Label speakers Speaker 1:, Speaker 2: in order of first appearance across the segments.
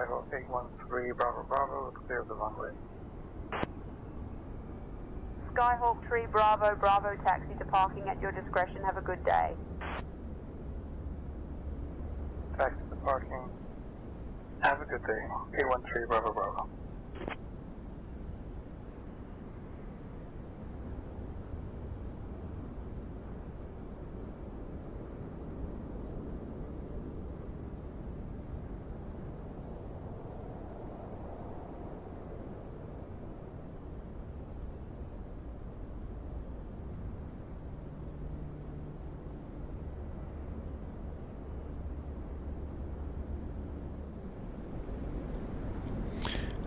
Speaker 1: Skyhawk 813 Bravo Bravo, clear the runway.
Speaker 2: Skyhawk 3 Bravo Bravo, taxi to parking at your discretion. Have a good day.
Speaker 1: Taxi to parking. Have a good day. 813 Bravo Bravo.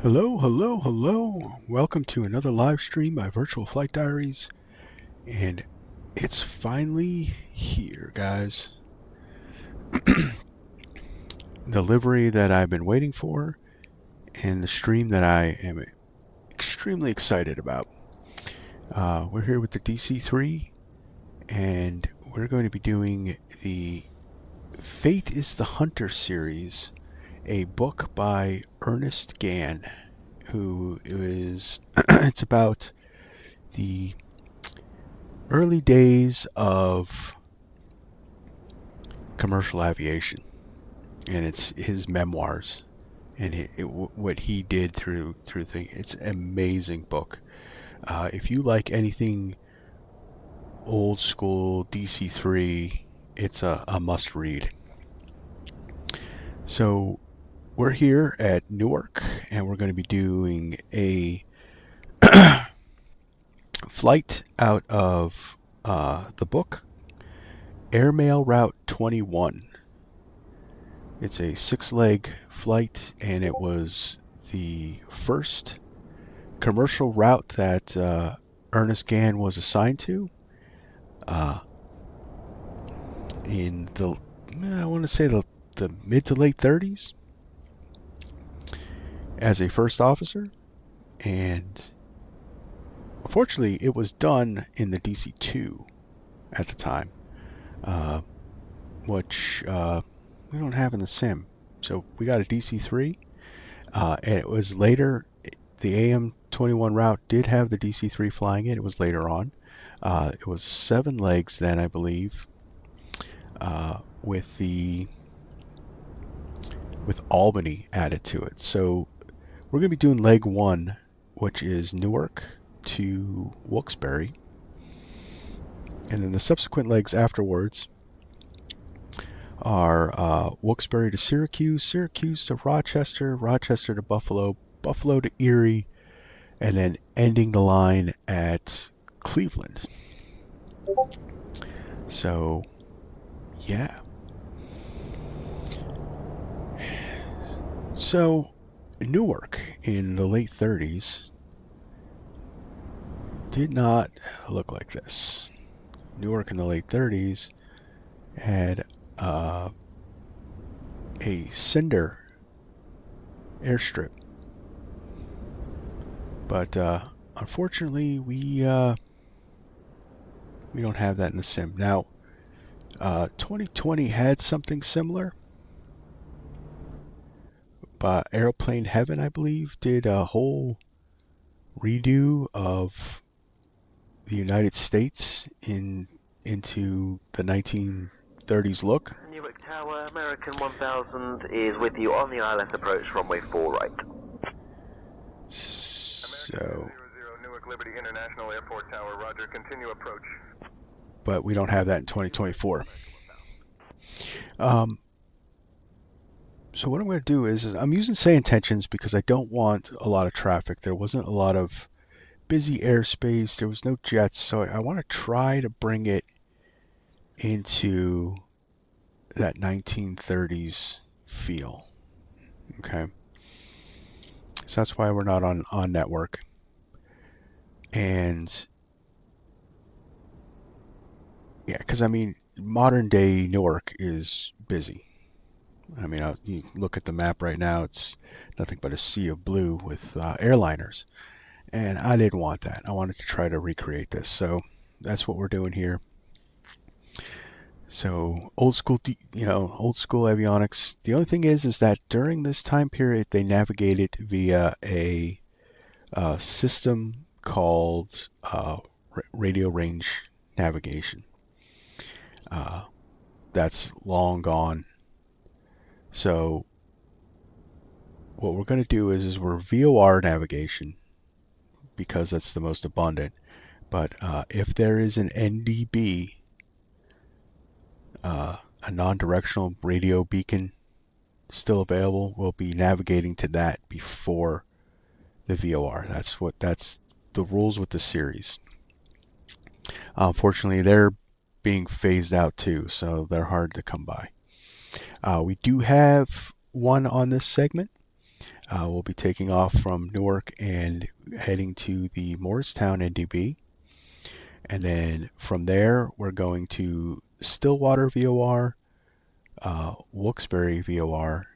Speaker 3: Hello, hello, hello. Welcome to another live stream by Virtual Flight Diaries. And it's finally here, guys. The livery that I've been waiting for and the stream that I am extremely excited about. We're here with the DC-3 and we're going to be doing the Fate is the Hunter series, a book by Ernest Gann, who is it's about the early days of commercial aviation, and it's his memoirs and what he did through it's an amazing book. If you like anything old school DC-3, it's a must read. So we're here at Newark, and we're going to be doing a flight out of the book Airmail Route 21. It's a 6-leg flight, and it was the first commercial route that Ernest Gann was assigned to in the, I want to say the mid to late 30s. As a first officer, and unfortunately it was done in the DC-2 at the time, which we don't have in the sim. So we got a DC-3, and it was later, the AM-21 route did have the DC-3 flying it. It was later on. It was 7 legs then, I believe, with Albany added to it. So we're going to be doing leg 1, which is Newark to Wilkes-Barre. And then the subsequent legs afterwards are Wilkes-Barre to Syracuse, Syracuse to Rochester, Rochester to Buffalo, Buffalo to Erie, and then ending the line at Cleveland. So, yeah. So, Newark in the late 30s did not look like this. Newark in the late 30s had a cinder airstrip, but unfortunately we don't have that in the sim. Now 2020 had something similar. Airplane Heaven, I believe, did a whole redo of the United States into the 1930s look.
Speaker 4: Newark Tower, American 1000 is with you on the ILS approach, runway 4 right.
Speaker 3: So,
Speaker 5: American 00, Newark Liberty International Airport Tower, roger, continue approach.
Speaker 3: But we don't have that in 2024. So what I'm going to do is I'm using say Intentions because I don't want a lot of traffic. There wasn't a lot of busy airspace. There was no jets. So I want to try to bring it into that 1930s feel. Okay. So that's why we're not on network. And yeah, because I mean, modern day Newark is busy. I mean, you look at the map right now, it's nothing but a sea of blue with airliners. And I didn't want that. I wanted to try to recreate this. So that's what we're doing here. So old school, old school avionics. The only thing is that during this time period, they navigated via a system called radio range navigation. That's long gone. So what we're going to do is we're VOR navigation because that's the most abundant. But if there is an NDB, a non-directional radio beacon still available, we'll be navigating to that before the VOR. That's the rules with the series. Unfortunately, they're being phased out too, so they're hard to come by. We do have one on this segment. We'll be taking off from Newark and heading to the Morristown NDB. And then from there, we're going to Stillwater VOR, Wilkes-Barre VOR,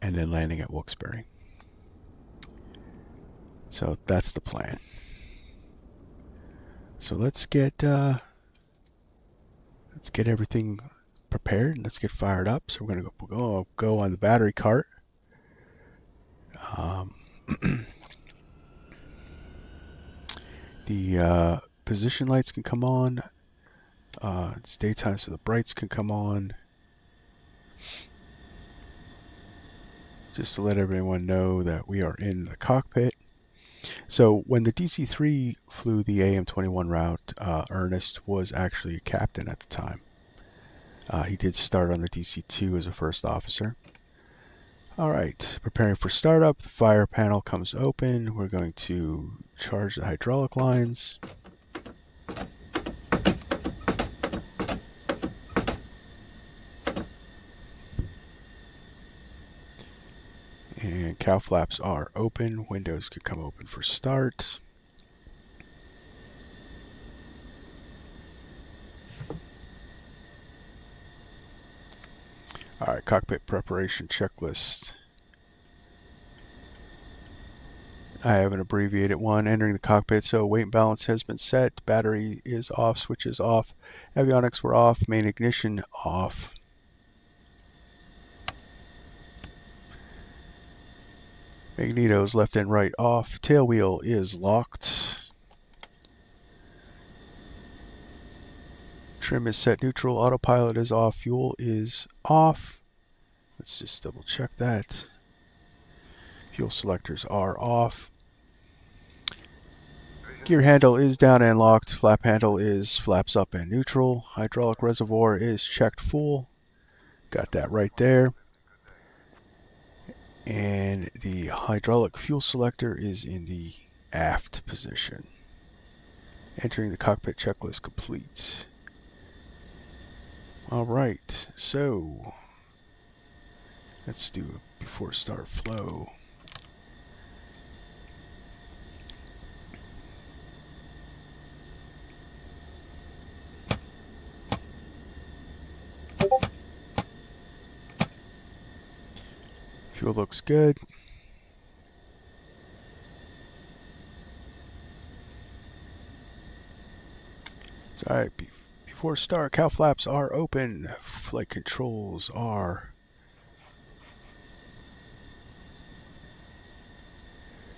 Speaker 3: and then landing at Wilkes-Barre. So that's the plan. So let's get everything prepared and let's get fired up. So we're gonna go on the battery cart. The position lights can come on. It's daytime, so the brights can come on. Just to let everyone know that we are in the cockpit. So when the DC-3 flew the AM-21 route, Ernest was actually a captain at the time. He did start on the DC-2 as a first officer. Alright, preparing for startup. The fire panel comes open. We're going to charge the hydraulic lines. And cow flaps are open. Windows could come open for start. Alright, cockpit preparation checklist. I have an abbreviated one. Entering the cockpit, so weight and balance has been set. Battery is off, switches off. Avionics were off, main ignition off. Magnetos left and right off. Tail wheel is locked. Trim is set neutral. Autopilot is off. Fuel is off. Let's just double check that. Fuel selectors are off. Gear handle is down and locked. Flap handle is flaps up and neutral. Hydraulic reservoir is checked full. Got that right there. And the hydraulic fuel selector is in the aft position. Entering the cockpit checklist complete. Alright, so let's do before start flow. Fuel looks good. It's alright. Before start, cow flaps are open. Flight controls are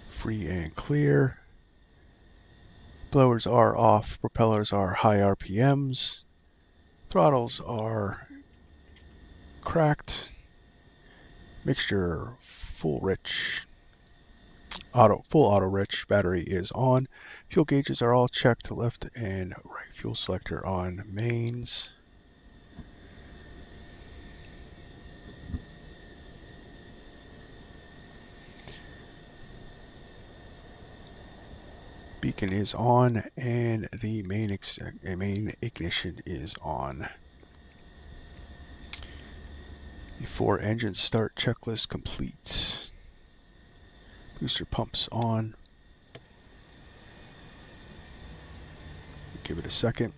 Speaker 3: free and clear. Blowers are off. Propellers are high RPMs. Throttles are cracked. Mixture full auto rich. Battery is on. Fuel gauges are all checked. Left and right fuel selector on mains. Beacon is on and the main ignition is on. Before engine start checklist complete. Booster pumps on. Give it a second.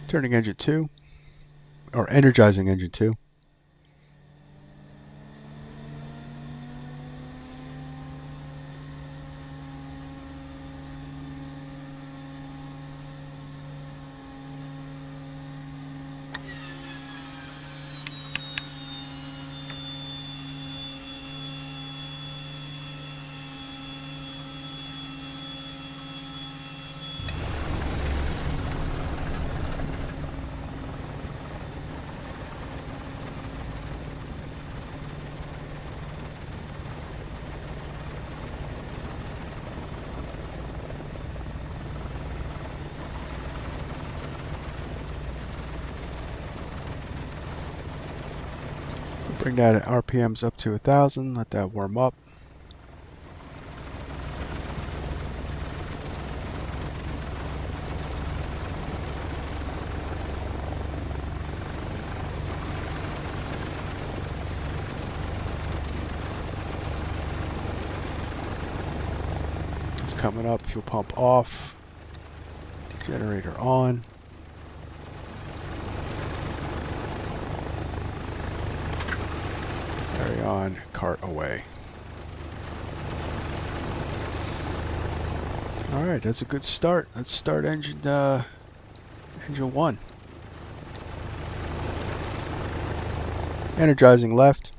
Speaker 3: Turning engine 2. Or energizing engine 2. Bring that RPMs up to 1,000. Let that warm up. It's coming up. Fuel pump off. Generator on. Carry on, cart away. Alright, that's a good start. Let's start engine 1. Energizing left.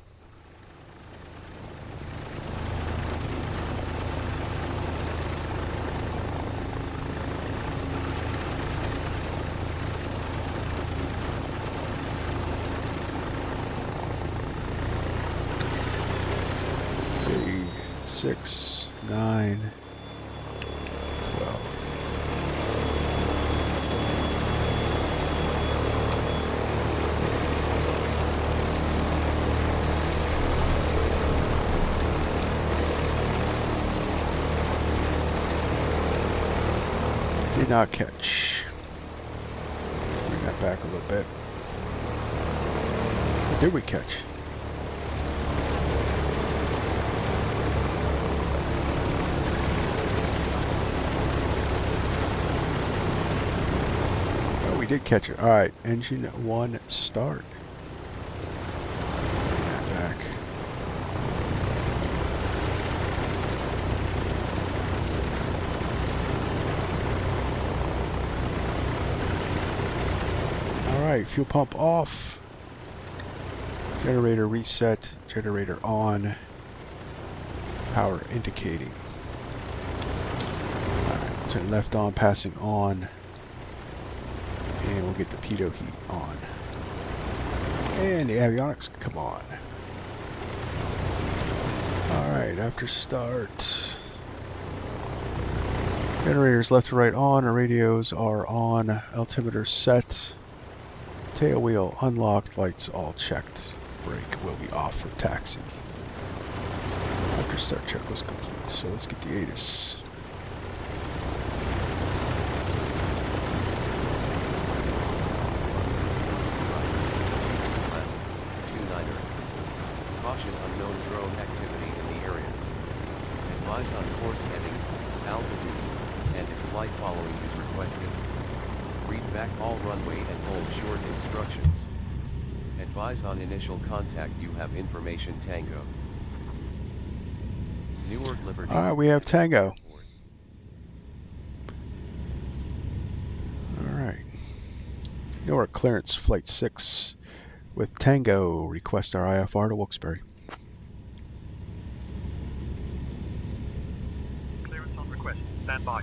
Speaker 3: Six, 9, 12. Did not catch. Bring that back a little bit. What did we catch? We did catch it. Alright, engine 1 start. Bring that back. Alright, fuel pump off. Generator reset. Generator on. Power indicating. Alright, turn left on, passing on. And we'll get the pitot heat on. And the avionics come on. Alright, after start. Generators left to right on. Our radios are on. Altimeter set. Tail wheel unlocked. Lights all checked. Brake will be off for taxi. After start check was complete. So let's get the ATIS.
Speaker 6: Unknown drone activity in the area. Advise on course heading, altitude, and if flight following is requested. Read back all runway and hold short instructions. Advise on initial contact. You have information Tango. Newark Liberty.
Speaker 3: Alright, we have Tango. Alright. Newark clearance flight 6 with Tango. Request our IFR to Wilkes-Barre.
Speaker 5: Clearance on request. Stand by.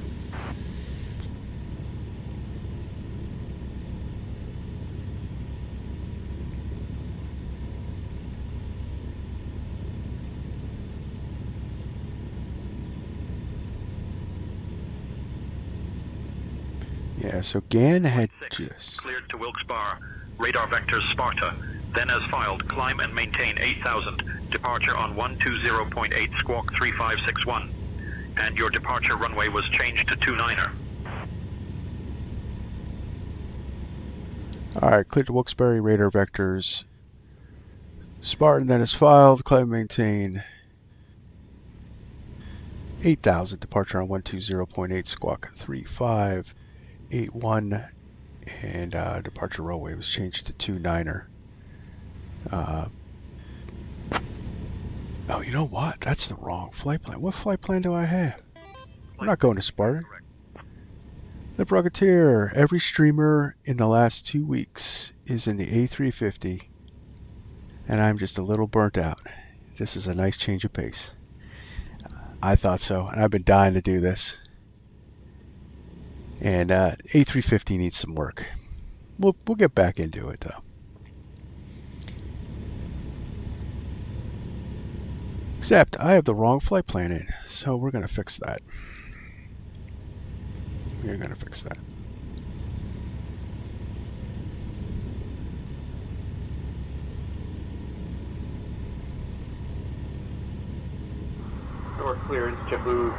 Speaker 3: Yeah, so Gann had just...
Speaker 7: Cleared to Wilkes-Barre. Radar vectors Sparta. Then as filed, climb and maintain 8,000. Departure on 120.8 squawk 3561. And your departure runway was changed to 29er.
Speaker 3: Alright, cleared to Wilkes-Barre, radar vectors. Spartan then is filed, climb and maintain 8,000. Departure on 120.8 squawk 3581. And departure runway was changed to 29er. Oh, you know what? That's the wrong flight plan. What flight plan do I have? I'm not going to Spartan. The Brocketeer. Every streamer in the last 2 weeks is in the A350. And I'm just a little burnt out. This is a nice change of pace. I thought so. And I've been dying to do this. And A350 needs some work. We'll get back into it though. Except I have the wrong flight plan in, so we're going to fix that. We're going to fix that.
Speaker 8: Newark clearance, JetBlue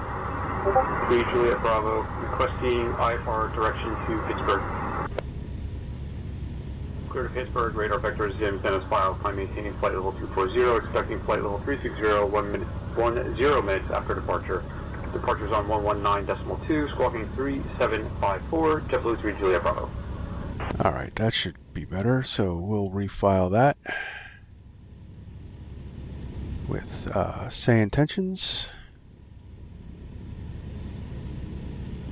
Speaker 8: 3 Juliet Bravo, requesting IFR direction to Pittsburgh. Clear to Pittsburgh, radar vector ZIM, then as filed, climb maintaining flight level 240, expecting flight level 360, 10 minutes after departure. Departures on 119.2, squawking 3754, JetBlue 3 Juliet Bravo.
Speaker 3: Alright, that should be better, so we'll refile that with say intentions.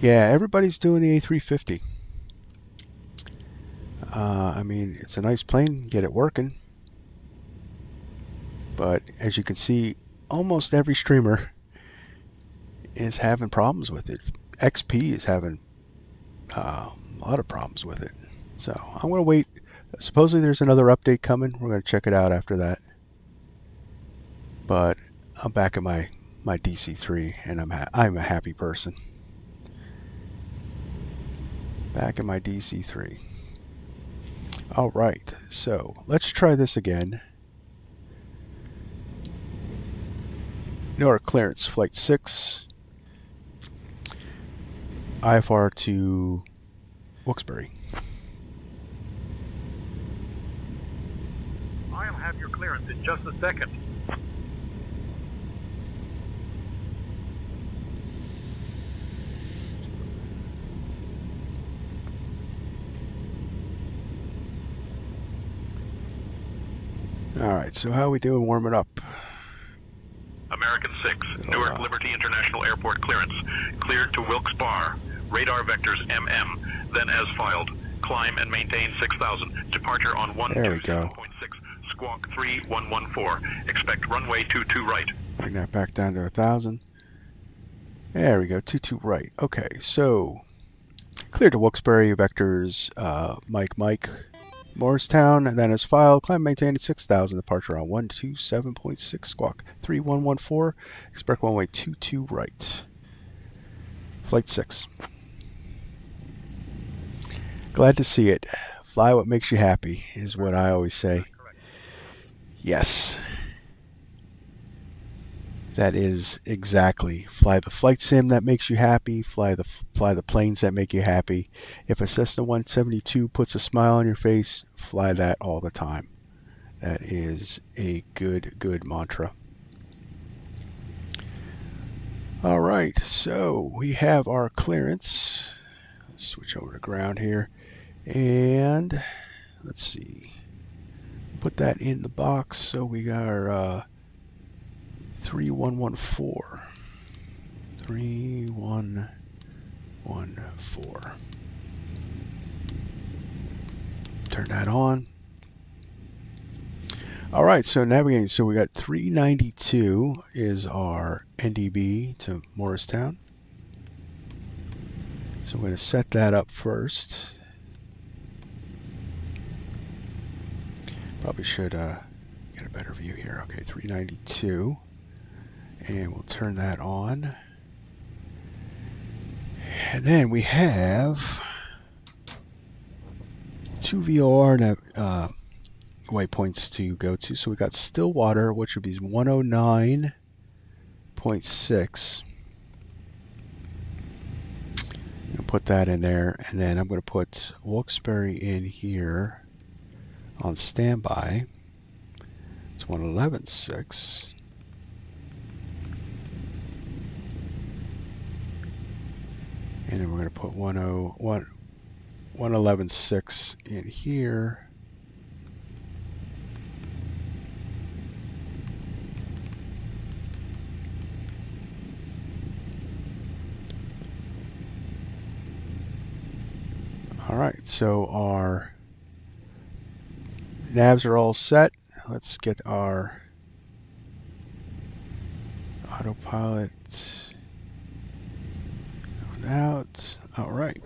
Speaker 3: Yeah, everybody's doing the A350. I mean, it's a nice plane, get it working. But as you can see, almost every streamer is having problems with it. XP is having a lot of problems with it. So I'm going to wait. Supposedly there's another update coming. We're going to check it out after that. But I'm back at my DC-3, and I'm a happy person. Back at my DC-3. All right, so let's try this again. Newark clearance, flight 6. IFR to Wilkes-Barre.
Speaker 9: I'll have your clearance in just a second.
Speaker 3: Alright, so how are we doing warming up?
Speaker 7: American 6, Newark Liberty International Airport clearance. Cleared to Wilkes-Barre. Radar vectors MM, then as filed. Climb and maintain 6,000. Departure on 127.6. Squawk 3114. Expect runway 22 right.
Speaker 3: Bring that back down to 1,000. There we go, 22 right. Okay, so cleared to Wilkes-Barre, vectors Mike, Morristown, and then as filed, climb maintained 6,000, departure on 127.6, squawk 3114, expect runway 22 right. Flight 6. Glad to see it. Fly what makes you happy is what I always say. Yes. That is exactly. Fly the flight sim that makes you happy. Fly the planes that make you happy. If a Cessna 172 puts a smile on your face, fly that all the time. That is a good mantra. All right, so we have our clearance. Let's switch over to ground here, and let's see. Put that in the box. So we got our 3114. 3114. Turn that on. All right, so navigating. So we got 392 is our NDB to Morristown. So I'm going to set that up first. Probably should get a better view here. Okay, 392. And we'll turn that on. And then we have two VOR waypoints to go to. So we got Stillwater, which would be 109.6. I'll put that in there, and then I'm going to put Wilkes-Barre in here on standby. It's 111.6. And then we're going to put 111.6 in here. All right, so our navs are all set. Let's get our autopilot out. All right.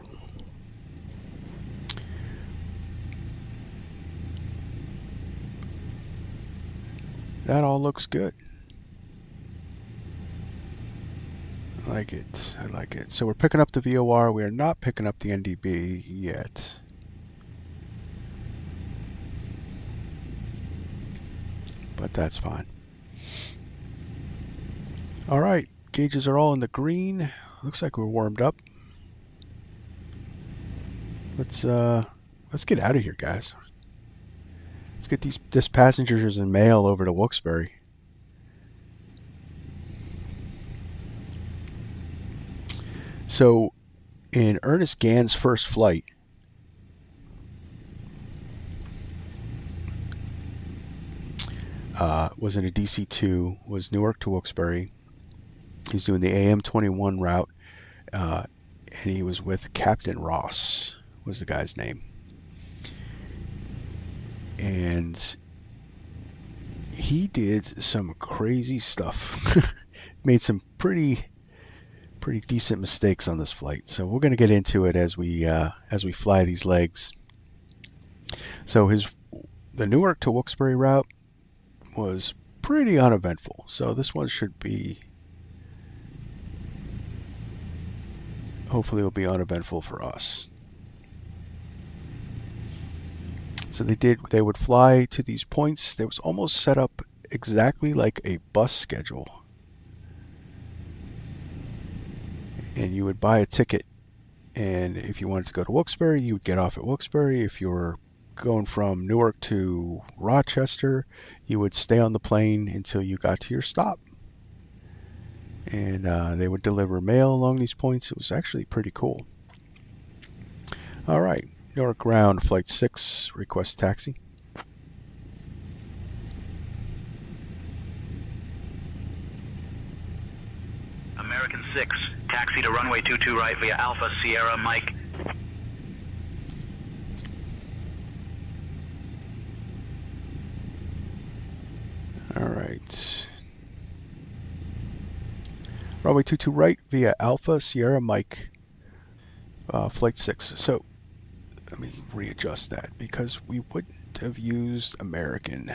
Speaker 3: That all looks good. I like it. I like it. So we're picking up the VOR. We are not picking up the NDB yet. But that's fine. All right. Gauges are all in the green. Looks like we're warmed up. Let's get out of here, guys. Let's get this passengers and mail over to Wilkes-Barre. So, in Ernest Gann's first flight, was in a DC-2, was Newark to Wilkes-Barre. He's doing the AM-21 route, and he was with Captain Ross, was the guy's name. And he did some crazy stuff. Made some pretty decent mistakes on this flight. So we're going to get into it as we fly these legs. So the Newark to Wilkes-Barre route was pretty uneventful. So this one should be, hopefully it'll be uneventful for us. So they would fly to these points. It was almost set up exactly like a bus schedule. And you would buy a ticket, and if you wanted to go to Wilkes-Barre, you would get off at Wilkes-Barre. If you were going from Newark to Rochester, you would stay on the plane until you got to your stop. And they would deliver mail along these points. It was actually pretty cool. All right, Newark ground, flight 6, request taxi.
Speaker 7: American 6, taxi to runway 22 right via Alpha Sierra Mike.
Speaker 3: All right. Runway 22 right via Alpha Sierra Mike, flight 6. So let me readjust that because we wouldn't have used American.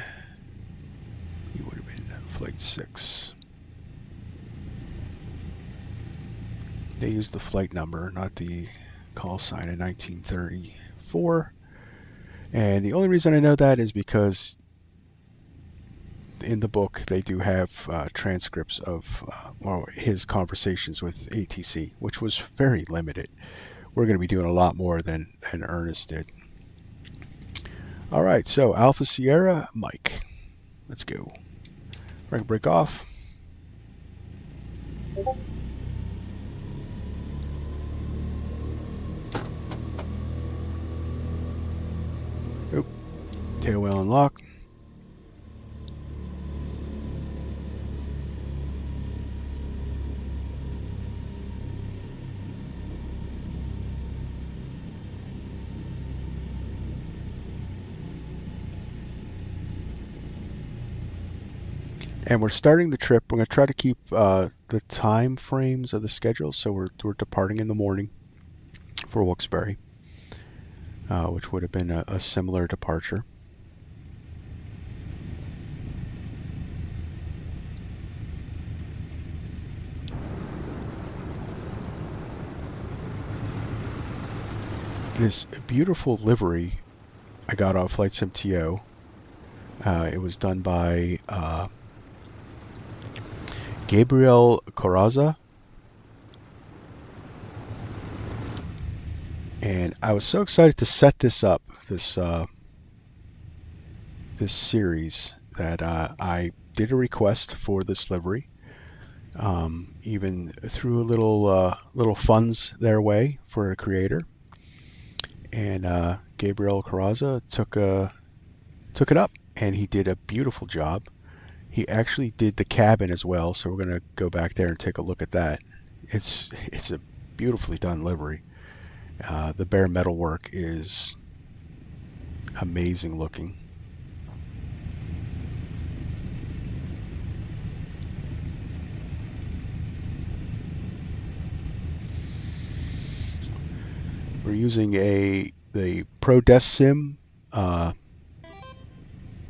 Speaker 3: We would have been flight 6. They used the flight number, not the call sign in 1934. And the only reason I know that is because in the book they do have transcripts of his conversations with ATC, which was very limited. We're going to be doing a lot more than Ernest did. All right, so Alpha Sierra Mike. Let's go. We're going to break off. Tail wheel unlock. And we're starting the trip. We're going to try to keep the time frames of the schedule. So we're departing in the morning for Wilkes-Barre, which would have been a similar departure. This beautiful livery I got on Flight Sim TO. It was done by Gabriel Corazza. And I was so excited to set this up, this series, that I did a request for this livery. Even threw a little funds their way for a creator. And Gabriel Corazza took it up, and he did a beautiful job. He actually did the cabin as well, so we're going to go back there and take a look at that. It's a beautifully done livery. The bare metal work is amazing looking. We're using the Pro Desk Sim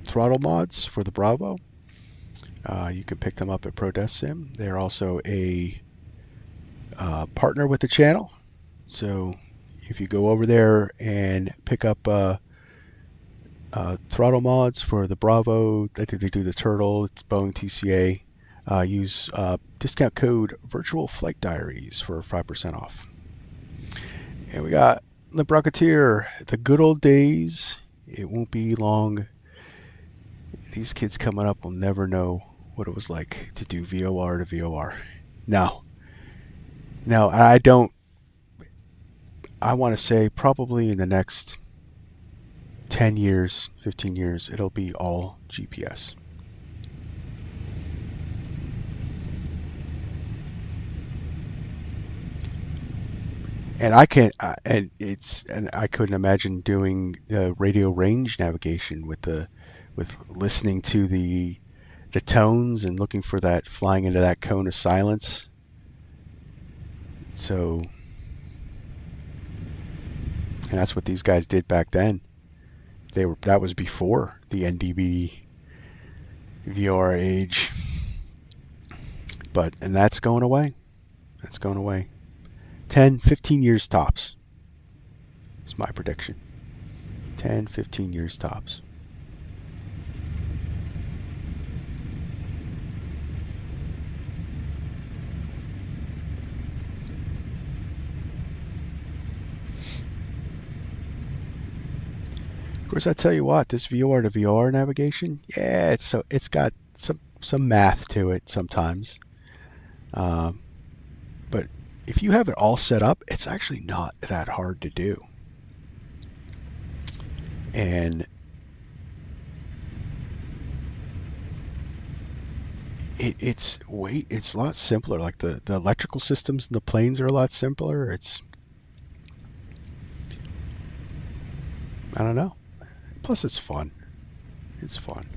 Speaker 3: throttle mods for the Bravo. You can pick them up at Pro Desk Sim. They're also a partner with the channel. So if you go over there and pick up throttle mods for the Bravo, I think they do the Turtle, it's Boeing TCA. use discount code Virtual Flight Diaries for 5% off. And we got Limp Rocketeer, the good old days. It won't be long. These kids coming up will never know what it was like to do VOR to VOR. No, I don't. I want to say probably in the next 10 years, 15 years, it'll be all GPS. And I couldn't imagine doing radio range navigation with listening to the tones and looking for that, flying into that cone of silence. So, and that's what these guys did back then. That was before the NDB VR age. And that's going away. That's going away. 10, 15 years tops. It's my prediction. 10, 15 years tops. Of course, I tell you what, this VOR to VR navigation, yeah, it's got some math to it sometimes. But if you have it all set up, it's actually not that hard to do. And it's a lot simpler. Like the electrical systems in the planes are a lot simpler. I don't know. Plus, it's fun. It's fun.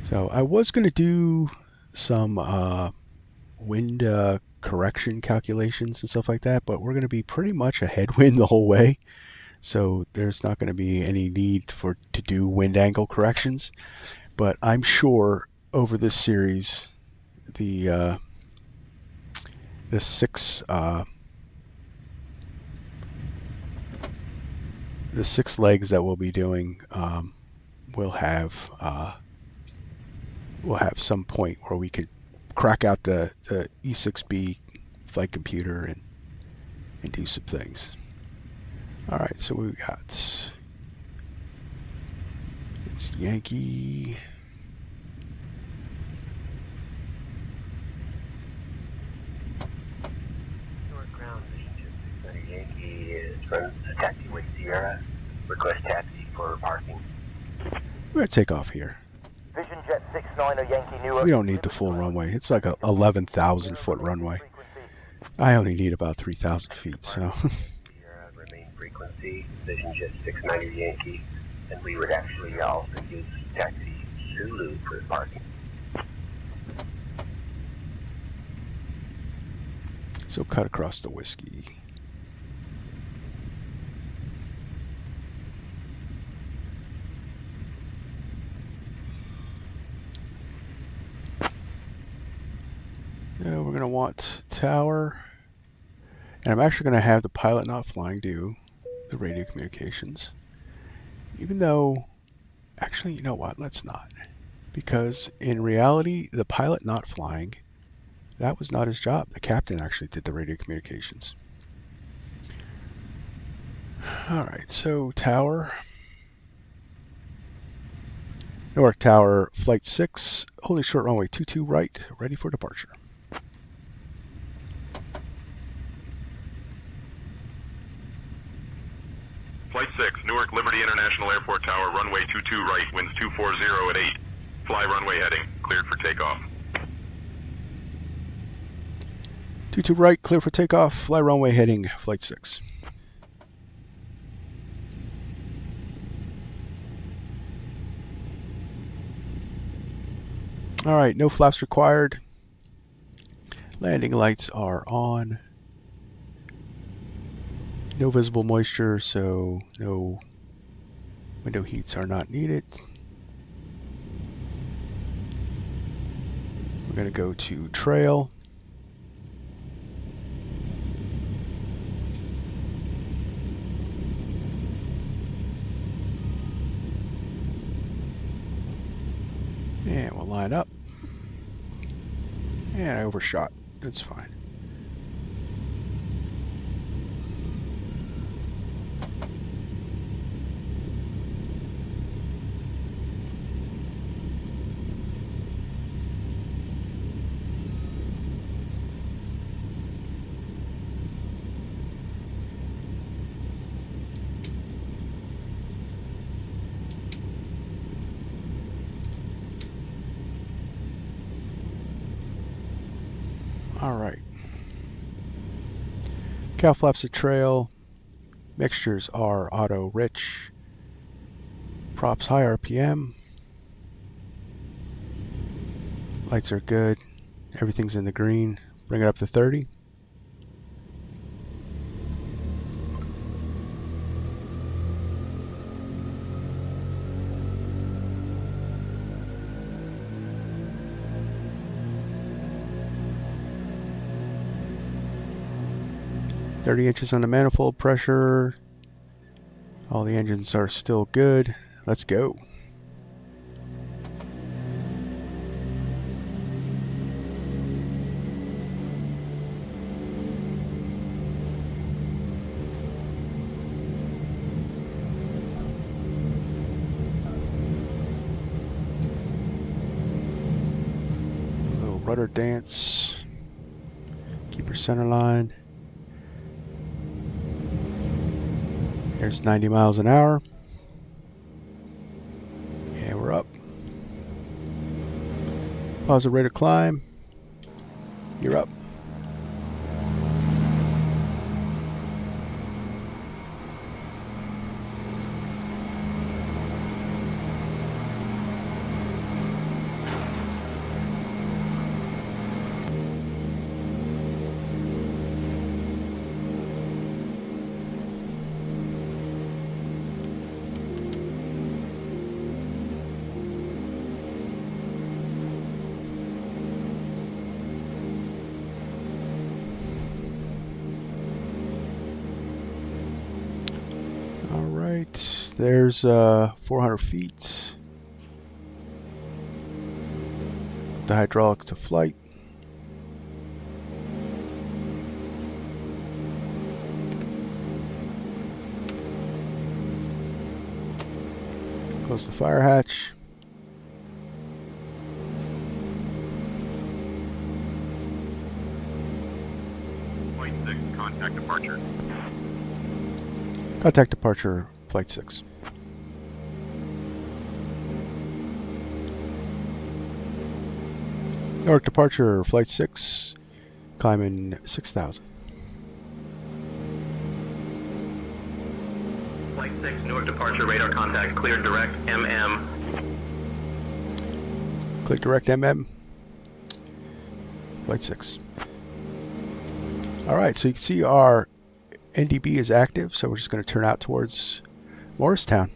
Speaker 3: So I was going to do some wind correction calculations and stuff like that, but we're going to be pretty much a headwind the whole way. So there's not going to be any need to do wind angle corrections. But I'm sure over this series, the six legs that we'll be doing will have some point where we could crack out the E6B flight computer and do some things. All right, so we got it's Yankee.
Speaker 10: Newark ground, Yankee is from taxiway Sierra. Request taxi for parking.
Speaker 3: We're going to take off here.
Speaker 10: Vision Jet 69 Yankee Newark.
Speaker 3: We don't need the full runway. It's like a 11,000 foot runway. I only need about 3,000 feet, so.
Speaker 10: Sierra remain frequency, Vision Jet 69 Yankee, and we would actually also use taxi Zulu for parking.
Speaker 3: So cut across the whiskey. Now we're going to want tower. And I'm actually going to have the pilot not flying do the radio communications. Even though, actually, you know what? Let's not. Because in reality, the pilot not flying, that was not his job. The captain actually did the radio communications. Alright, so tower. Newark Tower, Flight 6, holding short runway 22 right, ready for departure.
Speaker 5: Flight 6, Newark Liberty International Airport Tower, runway 22 right, winds 240 at 8. Fly runway heading, cleared for takeoff.
Speaker 3: 22 right, clear for takeoff, fly runway heading, Flight 6. Alright, no flaps required. Landing lights are on. No visible moisture, so no window heats are not needed. We're going to go to trail. And we'll line up. And I overshot. That's fine. All right. Cow flaps a trail. Mixtures are auto rich. Props high RPM. Lights are good. Everything's in the green. Bring it up to 30. .30 on the manifold pressure. All the engines are still good. Let's go. A little rudder dance. Keep your center line. There's 90 miles an hour. And we're up. Pause the rate of climb. You're up. There's 400 feet. The hydraulics to flight. Close the fire hatch.
Speaker 5: Flight 6, contact departure.
Speaker 3: Contact departure, Flight 6. Newark departure, Flight 6, climbing 6,000.
Speaker 7: Flight 6, Newark departure, radar contact, cleared direct, MM.
Speaker 3: Clear direct, MM. Flight 6. Alright, so you can see our NDB is active, so we're just going to turn out towards Morristown.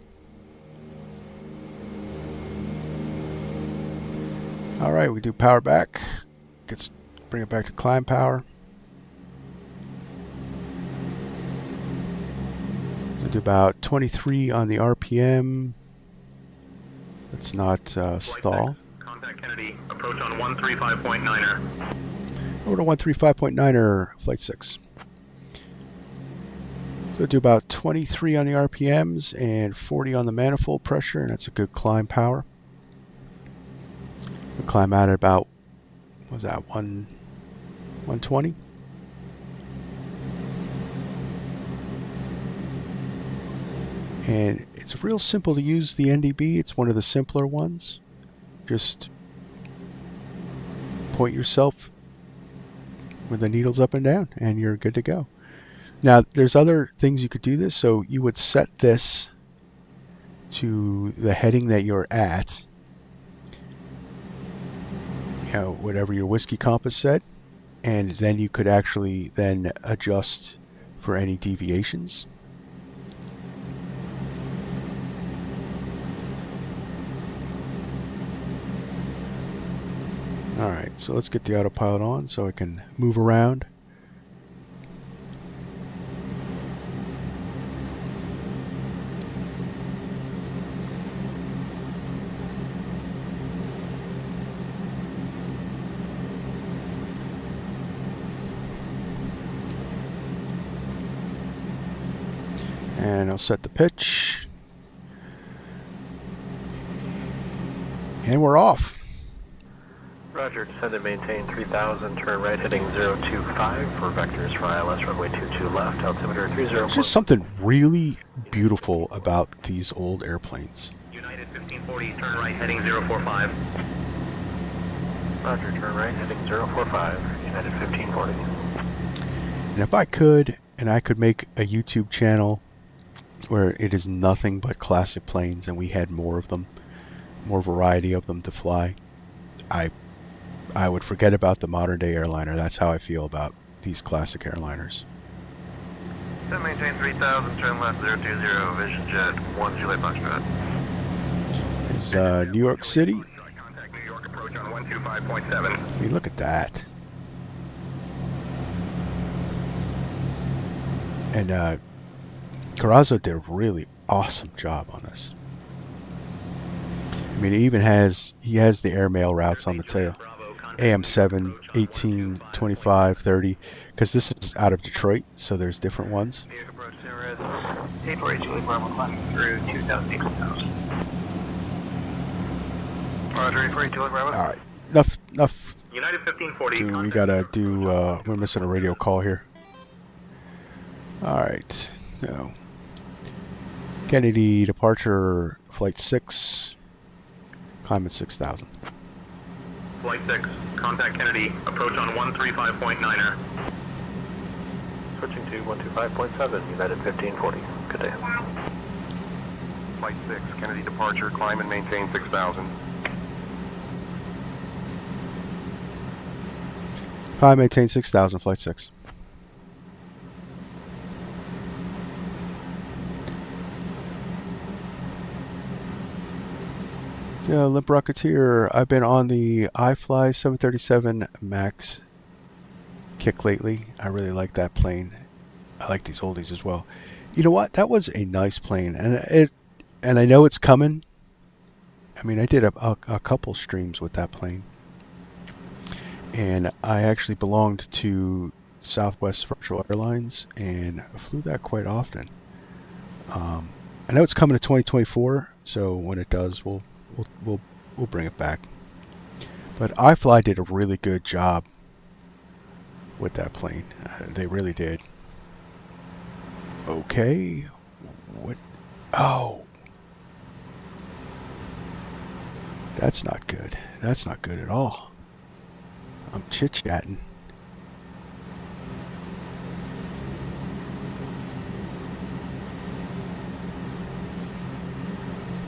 Speaker 3: Alright, we do power back. Bring it back to climb power. So do about 23 on the RPM. Let's not stall.
Speaker 7: Contact Kennedy, approach on 135.9er.
Speaker 3: Over to 135.9er, Flight 6. So do about 23 on the RPMs and 40 on the manifold pressure, and that's a good climb power. We'll climb out at about, what was that, 120? And it's real simple to use the NDB. It's one of the simpler ones. Just point yourself with the needles up and down, and you're good to go. Now, there's other things you could do this. So you would set this to the heading that you're at. You know, whatever your whiskey compass said, and then you could actually then adjust for any deviations. Alright, so let's get the autopilot on so I can move around. And I'll set the pitch. And we're off.
Speaker 11: Roger, descend and maintain 3000, turn right heading 025 for vectors for ILS runway 22 left, altimeter 30.
Speaker 3: There's just something really beautiful about these old airplanes.
Speaker 7: United 1540, turn right heading 045.
Speaker 11: Roger, turn right heading 045, United 1540.
Speaker 3: And if I could, and I could make a YouTube channel where it is nothing but classic planes and we had more of them, more variety of them to fly, I would forget about the modern day airliner. That's how I feel about these classic airliners.
Speaker 11: Then maintain 3000, turn left 020, Vision Jet 1 Juliet Foxtrot.
Speaker 3: Is New York City.
Speaker 5: Contact New York approach on 125.7.
Speaker 3: I mean, look at that. And Carrazzo did a really awesome job on this. I mean, he has the airmail routes on the tail. AM-7, 18, 25, 30, because this is out of Detroit, so there's different ones.
Speaker 11: New York approach to Ernest, 848 Juliet Bravo climbing through 2000, 8000. Roger, 848 Juliet Bravo.
Speaker 3: All right, enough.
Speaker 7: United 1540.
Speaker 3: We gotta do. We're missing a radio call here. All right, no. Kennedy departure, flight 6, climbing 6000.
Speaker 5: Flight 6, contact Kennedy, approach on 135.9er.
Speaker 11: Switching to 125.7, United 1540. Good day.
Speaker 5: Flight 6, Kennedy departure, climb and maintain 6,000.
Speaker 3: Climb, maintain 6000, flight 6. So, Limp Rocketeer, I've been on the iFly 737 MAX kick lately. I really like that plane. I like these oldies as well. You know what? That was a nice plane, and I know it's coming. I mean, I did a couple streams with that plane, and I actually belonged to Southwest Virtual Airlines, and I flew that quite often. I know it's coming to 2024, so when it does, we'll bring it back. But iFly did a really good job with that plane. They really did. Okay. What? Oh. That's not good. That's not good at all. I'm chit-chatting.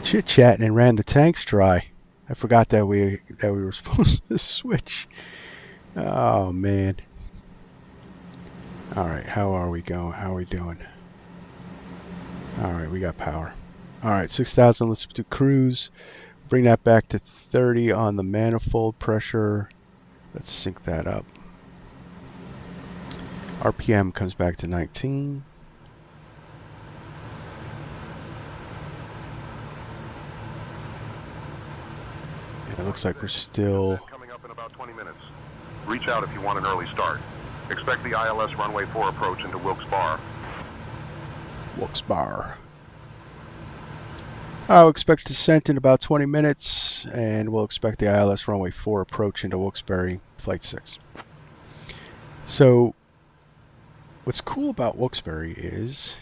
Speaker 3: Chit-chatting and ran the tanks dry. I forgot that we were supposed to switch. Oh man. All right, how are we going? How are we doing? All right, we got power. All right, 6,000. Let's do cruise. Bring that back to 30 on the manifold pressure. Let's sync that up. RPM comes back to 19. It looks like we're still
Speaker 5: Coming up in about 20 minutes. Reach out if you want an early start. Expect the ILS runway 4 approach into Wilkes-Barre.
Speaker 3: Wilkes-Barre. I'll expect descent in about 20 minutes, and we'll expect the ILS runway 4 approach into Wilkes-Barre, flight 6. So, what's cool about Wilkes-Barre is,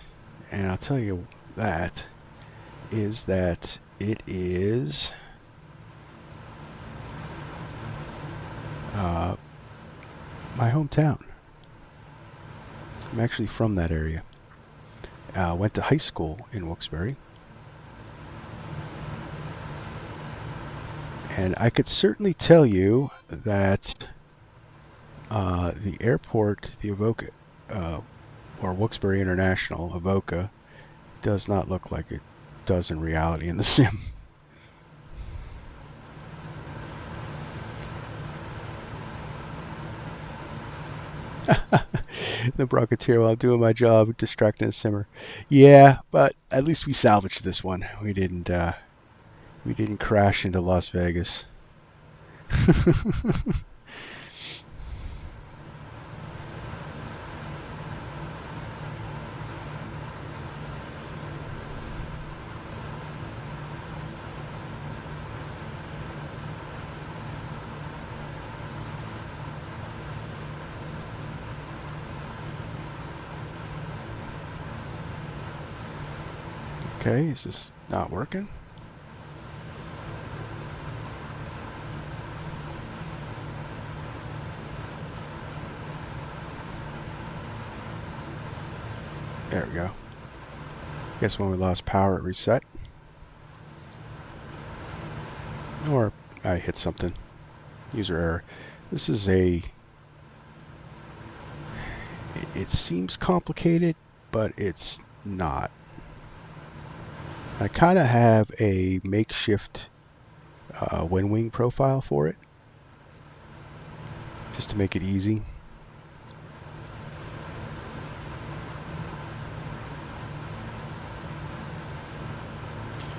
Speaker 3: and I'll tell you that, is that it is my hometown. I'm actually from that area. Went to high school in Wilkes-Barre. And I could certainly tell you that the airport, the Avoca, or Wilkes-Barre International, Avoca, does not look like it does in reality in the sim. The Rocketeer while doing my job, distracting the simmer. Yeah, but at least we salvaged this one. We didn't crash into Las Vegas. Okay, is this not working? There we go. Guess when we lost power it reset. Or I hit something. User error. This is a... It seems complicated, but it's not. I kind of have a makeshift wind wing profile for it, just to make it easy.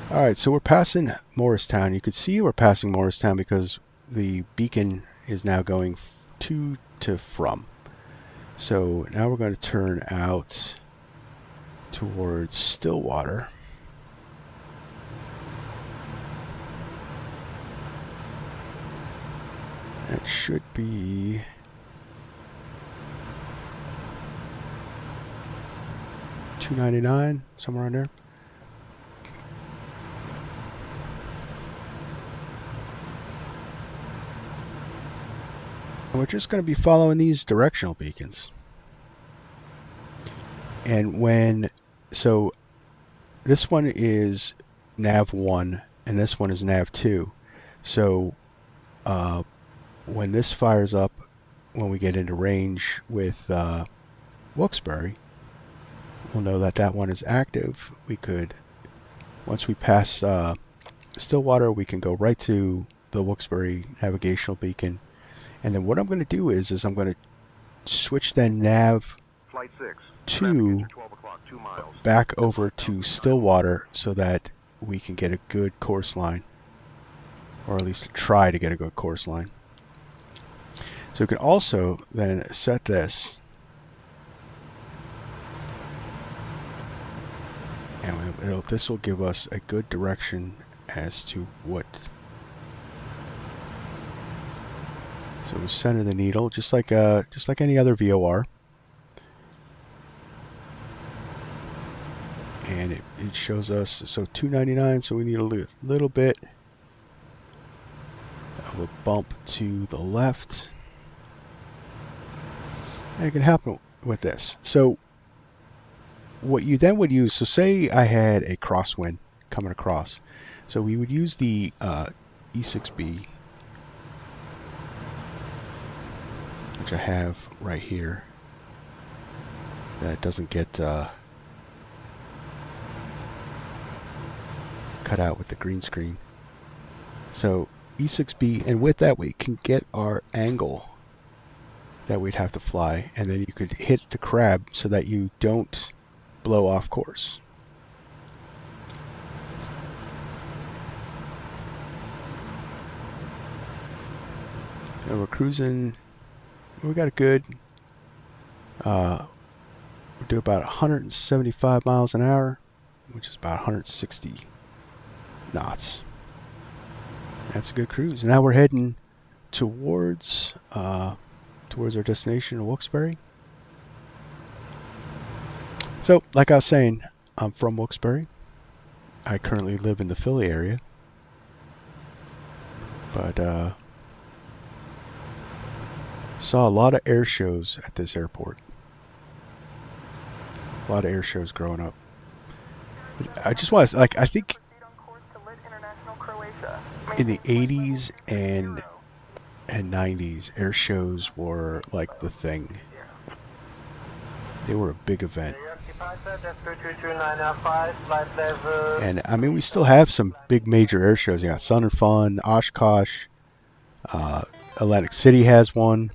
Speaker 3: Alright, so we're passing Morristown. You could see we're passing Morristown because the beacon is now going to from. So now we're going to turn out towards Stillwater. That should be $2.99, somewhere on there. And we're just going to be following these directional beacons. And when, so this one is nav 1 and this one is nav 2. So when this fires up, when we get into range with Wilkes-Barre, we'll know that that one is active. We could, once we pass Stillwater, we can go right to the Wilkes-Barre navigational beacon. And then what I'm going to do is I'm going to switch then nav
Speaker 9: Flight 6.
Speaker 3: 2 back over to Stillwater so that we can get a good course line, or at least try to get a good course line. So we can also then set this, and this will give us a good direction as to what. So we center the needle just like any other VOR, and it shows us, so 299. So we need a little bit of a bump to the left, and it can happen with this. So what you then would use, so say I had a crosswind coming across, so we would use the E6B, which I have right here, that doesn't get cut out with the green screen. So E6B, and with that we can get our angle that we'd have to fly, and then you could hit the crab so that you don't blow off course. And we're cruising. We got a good, we do about 175 miles an hour, which is about 160 knots. That's a good cruise. Now we're heading towards our destination in Wilkes-Barre. So, like I was saying, I'm from Wilkes-Barre. I currently live in the Philly area, but saw a lot of air shows at this airport. A lot of air shows growing up. I just want to, I think in the 80s and 90s, air shows were like the thing. They were a big event. And I mean, we still have some big major air shows. You got Sun and Fun, Oshkosh, Atlantic City has one.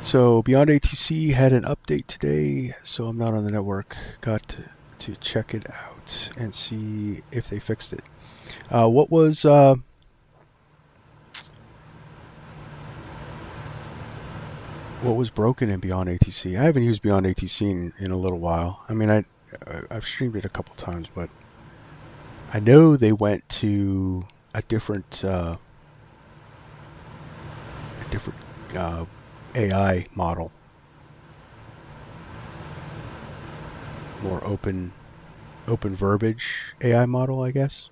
Speaker 3: So Beyond ATC had an update today, so I'm not on the network. Got to check it out and see if they fixed it. What was broken in Beyond ATC? I haven't used Beyond ATC in a little while. I mean, I've streamed it a couple times, but I know they went to a different AI model, more open verbiage AI model, I guess.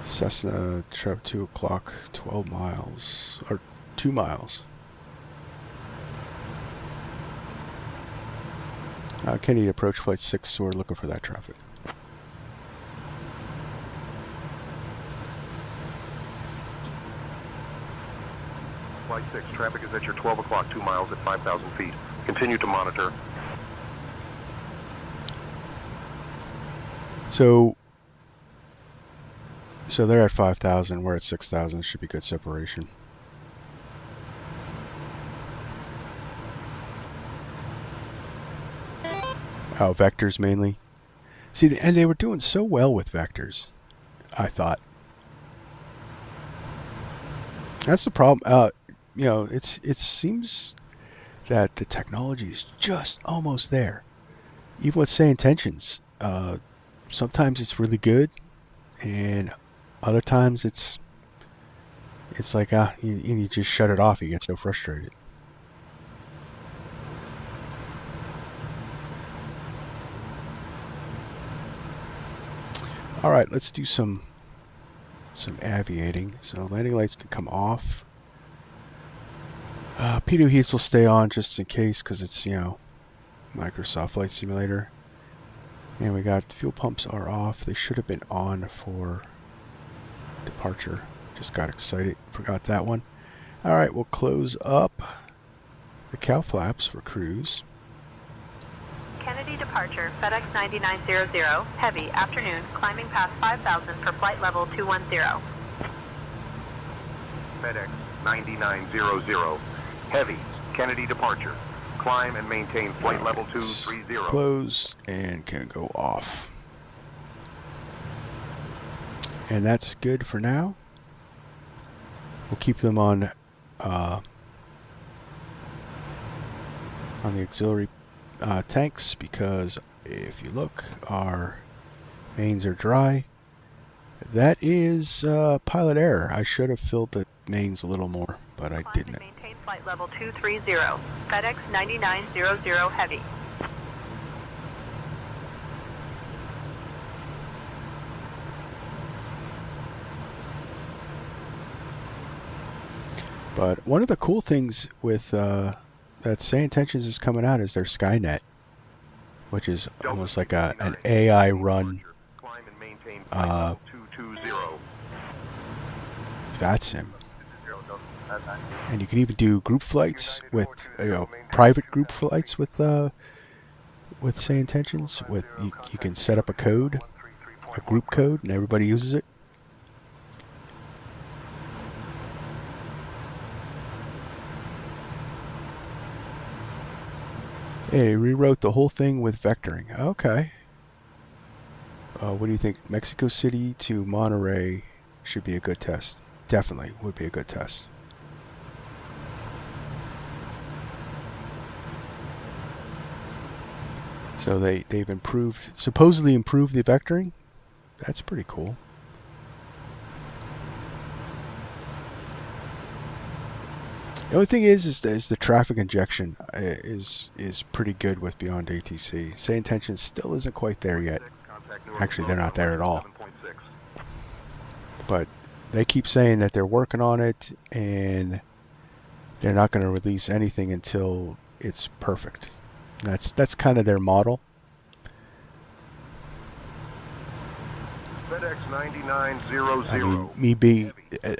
Speaker 3: Cessna trip 2 o'clock, 12 miles, or 2 miles. Kennedy approach flight 6, so we're looking for that traffic.
Speaker 5: Flight 6, traffic is at your 12 o'clock, 2 miles at 5,000 feet. Continue to monitor.
Speaker 3: So they're at 5,000, we're at 6,000, should be good separation. Oh, vectors mainly. See, and they were doing so well with vectors, I thought. That's the problem. You know, it seems that the technology is just almost there. Even with say intentions, sometimes it's really good, and other times it's like you just shut it off. You get so frustrated. All right, let's do some aviating. So landing lights can come off. P2 heats will stay on just in case, because it's, you know, Microsoft Flight Simulator. And we got fuel pumps are off. They should have been on for departure. Just got excited. Forgot that one. All right, we'll close up the cow flaps for cruise.
Speaker 2: Kennedy departure, FedEx 9900, heavy, afternoon, climbing past 5,000 for flight level 210.
Speaker 5: FedEx 9900, heavy, Kennedy departure. Climb and maintain flight level 230.
Speaker 3: Close and can go off. And that's good for now. We'll keep them on the auxiliary tanks, because if you look, our mains are dry. That is pilot error. I should have filled the mains a little more, but I didn't.
Speaker 2: Maintain flight level 230, FedEx 9900, heavy.
Speaker 3: But one of the cool things with that Say Intentions is coming out is their Skynet, which is almost like an AI run VATSIM. And you can even do group flights with, you know, private group flights with Say Intentions. With you can set up a code, a group code, and everybody uses it. Hey, rewrote the whole thing with vectoring. Okay. What do you think? Mexico City to Monterey should be a good test. Definitely would be a good test. So they've supposedly improved the vectoring. That's pretty cool. The only thing is the traffic injection is pretty good with Beyond ATC. Say Intentions still isn't quite there yet. Actually, they're not there at all. But they keep saying that they're working on it, and they're not going to release anything until it's perfect. That's kind of their model.
Speaker 5: FedEx 9900.
Speaker 3: I mean,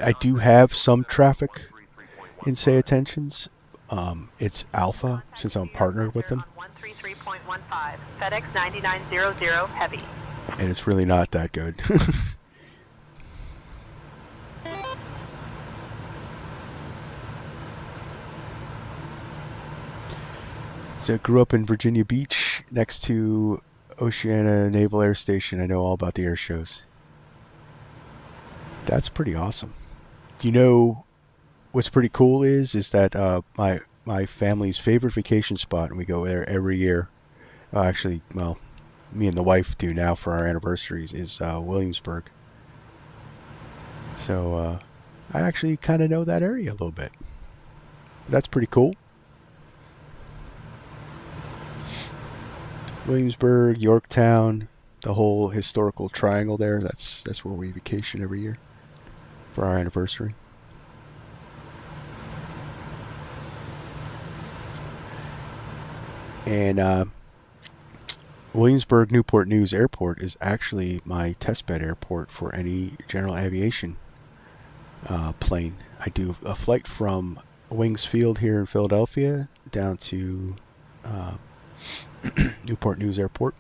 Speaker 3: I do have some traffic in Say Intentions. It's alpha, since I'm partnered with them.
Speaker 2: 133.15, FedEx 9900, heavy.
Speaker 3: And it's really not that good. So I grew up in Virginia Beach, next to Oceana Naval Air Station. I know all about the air shows. That's pretty awesome. Do you know what's pretty cool is that my family's favorite vacation spot, and we go there every year. Actually, well, me and the wife do now for our anniversaries, is Williamsburg. So I actually kind of know that area a little bit. That's pretty cool. Williamsburg, Yorktown, the whole historical triangle there. That's where we vacation every year for our anniversary. And Williamsburg Newport News Airport is actually my testbed airport for any general aviation plane. I do a flight from Wings Field here in Philadelphia down to Newport News Airport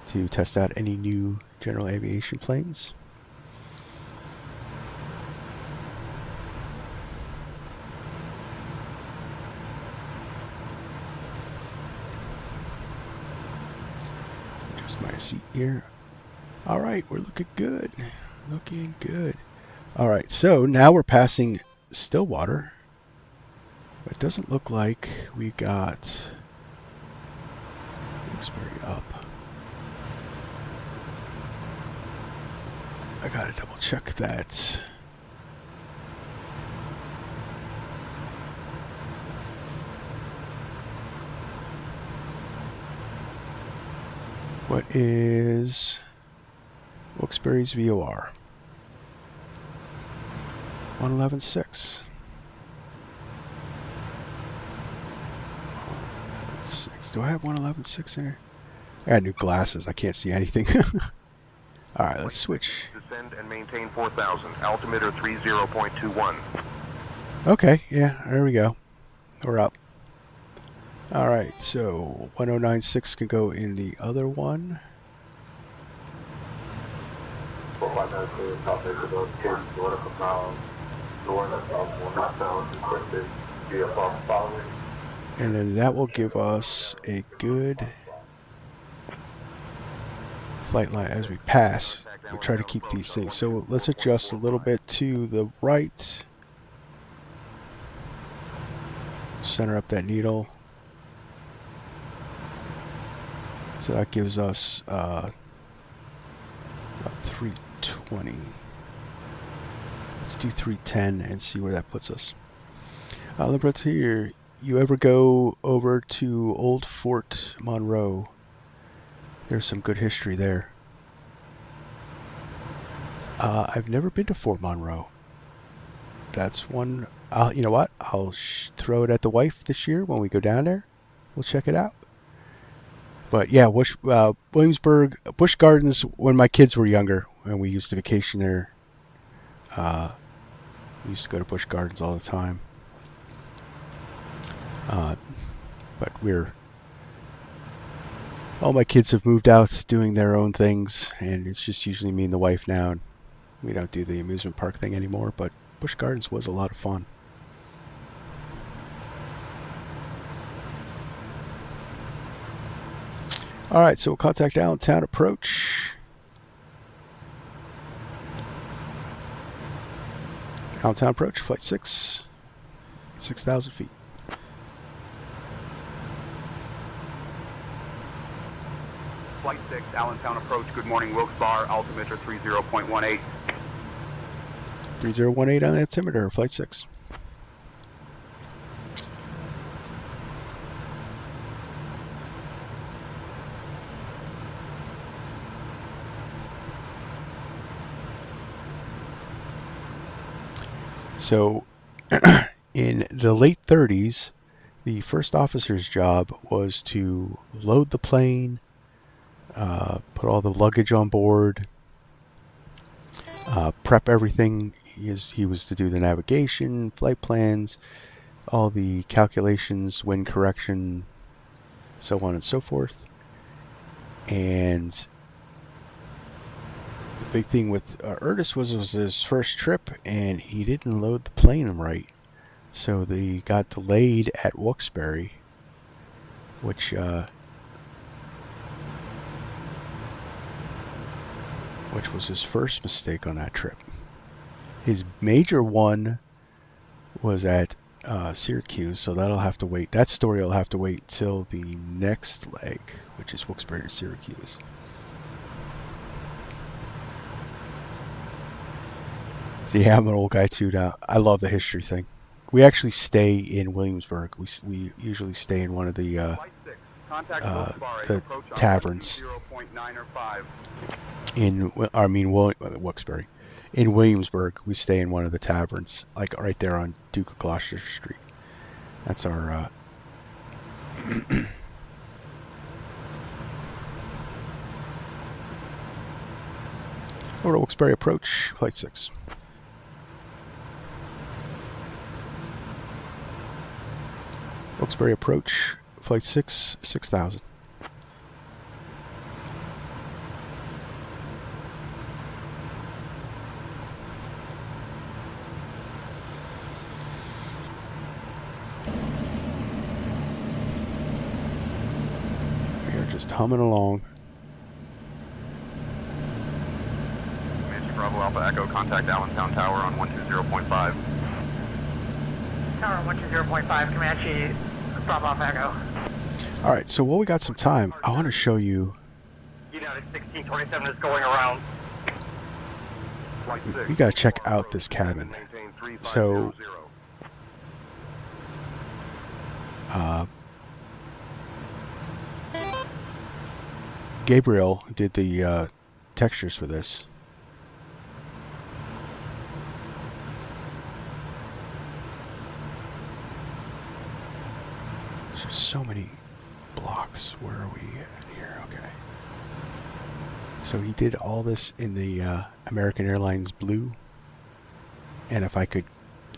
Speaker 3: to test out any new general aviation planes. Adjust my seat here. All right, we're looking good. Looking good. All right, so now we're passing Stillwater. But it doesn't look like we got Wilkes-Barre up. I gotta double check that. What is Wilkes-Barre's VOR? 111.6. 111.6. Do I have 111.6 in here? I got new glasses. I can't see anything. All right, let's switch.
Speaker 12: Descend and maintain 4,000. Altimeter 30.21.
Speaker 3: Okay, yeah, there we go. We're up. All right, so 109.6 can go in the other one. And then that will give us a good flight line as we pass. We try to keep these things. So let's adjust a little bit to the right. Center up that needle. So that gives us about 320. Let's do 310 and see where that puts us. Liberty, you ever go over to Old Fort Monroe? There's some good history there. I've never been to Fort Monroe. That's one. You know what? I'll throw it at the wife this year when we go down there. We'll check it out. But yeah, Williamsburg, Busch Gardens, when my kids were younger, and we used to vacation there, we used to go to Busch Gardens all the time. But all my kids have moved out doing their own things, and it's just usually me and the wife now, and we don't do the amusement park thing anymore, but Busch Gardens was a lot of fun. All right, so we'll contact Allentown approach. Allentown approach, flight 6, 6,000 feet.
Speaker 13: Flight 6, Allentown approach, good morning, Wilkes-Barre, altimeter 30.18.
Speaker 3: 3018 on the altimeter, flight 6. So, in the late 30s, the first officer's job was to load the plane, put all the luggage on board, prep everything. He was to do the navigation, flight plans, all the calculations, wind correction, so on and so forth. And the big thing with Ernest was his first trip, and he didn't load the plane right. So they got delayed at Wilkes-Barre, which was his first mistake on that trip. His major one was at Syracuse, so that'll have to wait. That story will have to wait till the next leg, which is Wilkes-Barre to Syracuse. See, I'm an old guy too now. I love the history thing. We actually stay in Williamsburg. We usually stay in one of the taverns in, Wilkes-Barre. In Williamsburg, we stay in one of the taverns, like right there on Duke of Gloucester Street. That's our over to Wilkes-Barre approach, flight 6. Wilkes-Barre approach, flight 6, 6000. We are just humming along.
Speaker 13: Comanche Bravo Alpha Echo, contact Allentown Tower on 120.5.
Speaker 14: Tower 120.5, Comanche Bravo Alpha Echo.
Speaker 3: Alright, so while we got some time, I want to show you.
Speaker 14: United 1627 is going around.
Speaker 3: You gotta check out this cabin. So, Gabriel did the textures for this. There's so many blocks. Where are we at here? Okay. So he did all this in the American Airlines blue. And if I could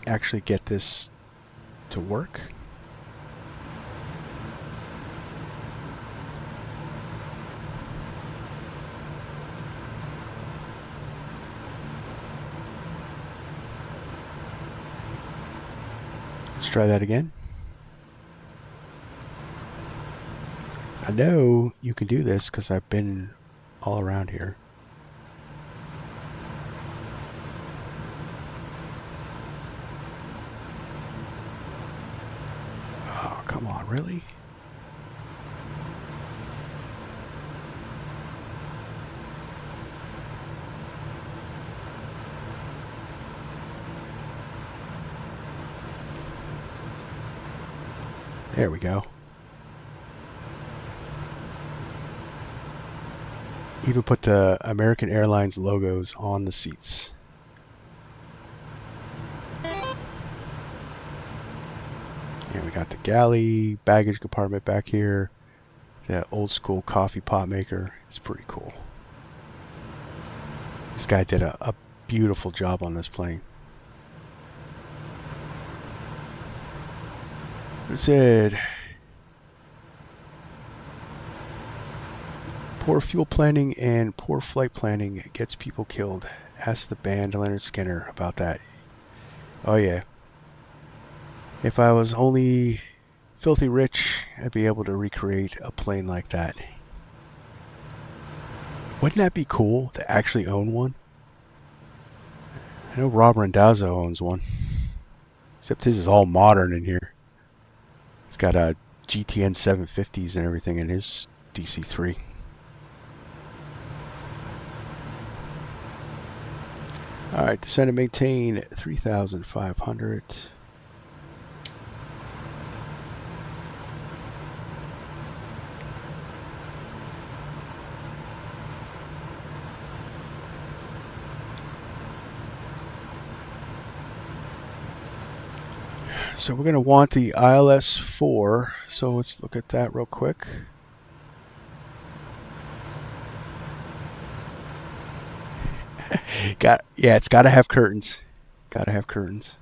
Speaker 3: actually get this to work. Let's try that again. I know you can do this because I've been all around here. Oh, come on, really? There we go. Even put the American Airlines logos on the seats. And we got the galley baggage compartment back here. That old school coffee pot maker. It's pretty cool. This guy did a beautiful job on this plane. It said, poor fuel planning and poor flight planning gets people killed. Ask the band Leonard Skinner about that. Oh yeah. If I was only filthy rich, I'd be able to recreate a plane like that. Wouldn't that be cool to actually own one? I know Rob Randazzo owns one. Except his is all modern in here. He's got GTN 750s and everything in his DC-3. Alright, descend and maintain 3,500. So we're going to want the ILS-4, so let's look at that real quick. Yeah, it's got to have curtains. Got to have curtains.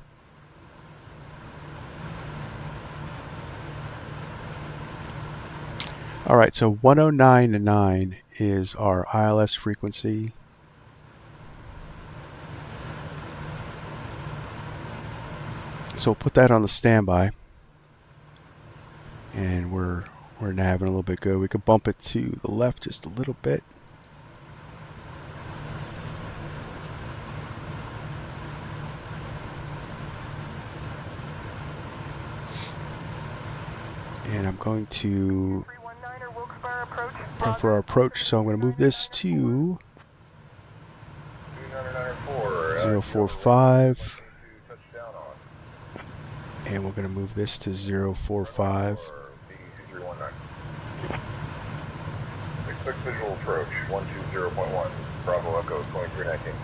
Speaker 3: All right, so 109.9 is our ILS frequency. So we'll put that on the standby, and we're navving a little bit good. We could bump it to the left just a little bit. And I'm going to prep for our approach, so I'm going to move this to 045. And we're going to move this to 045.
Speaker 12: Expect visual approach, 120.1. Bravo Echo is going 319.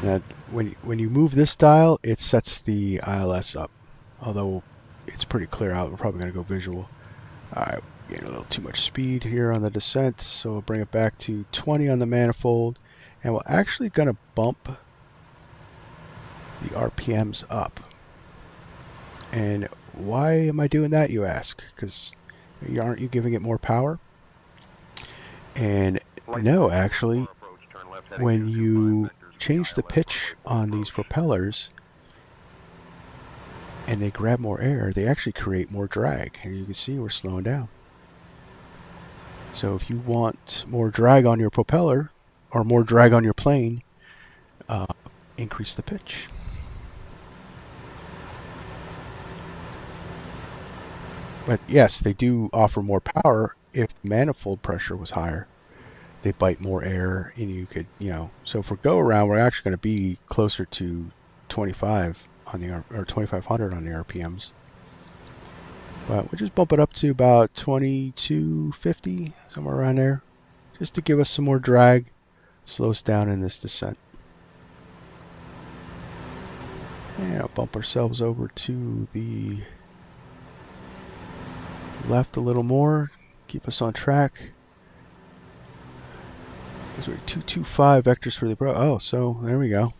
Speaker 3: Now, when you move this dial, it sets the ILS up. Although it's pretty clear out, we're probably going to go visual. Alright, getting a little too much speed here on the descent, so we'll bring it back to 20 on the manifold. And we're actually going to bump the RPMs up. And why am I doing that, you ask? Because aren't you giving it more power? And no, actually, when you change the pitch on these propellers and they grab more air, they actually create more drag. And you can see we're slowing down. So if you want more drag on your propeller or more drag on your plane, increase the pitch. But yes, they do offer more power if the manifold pressure was higher. They bite more air, and you could, so for go around, we're actually going to be closer to 25 on the or 2,500 on the RPMs. But we'll just bump it up to about 2250, somewhere around there, just to give us some more drag, slow us down in this descent. And I'll bump ourselves over to the left a little more, keep us on track. Those are 225 vectors for the so there we go.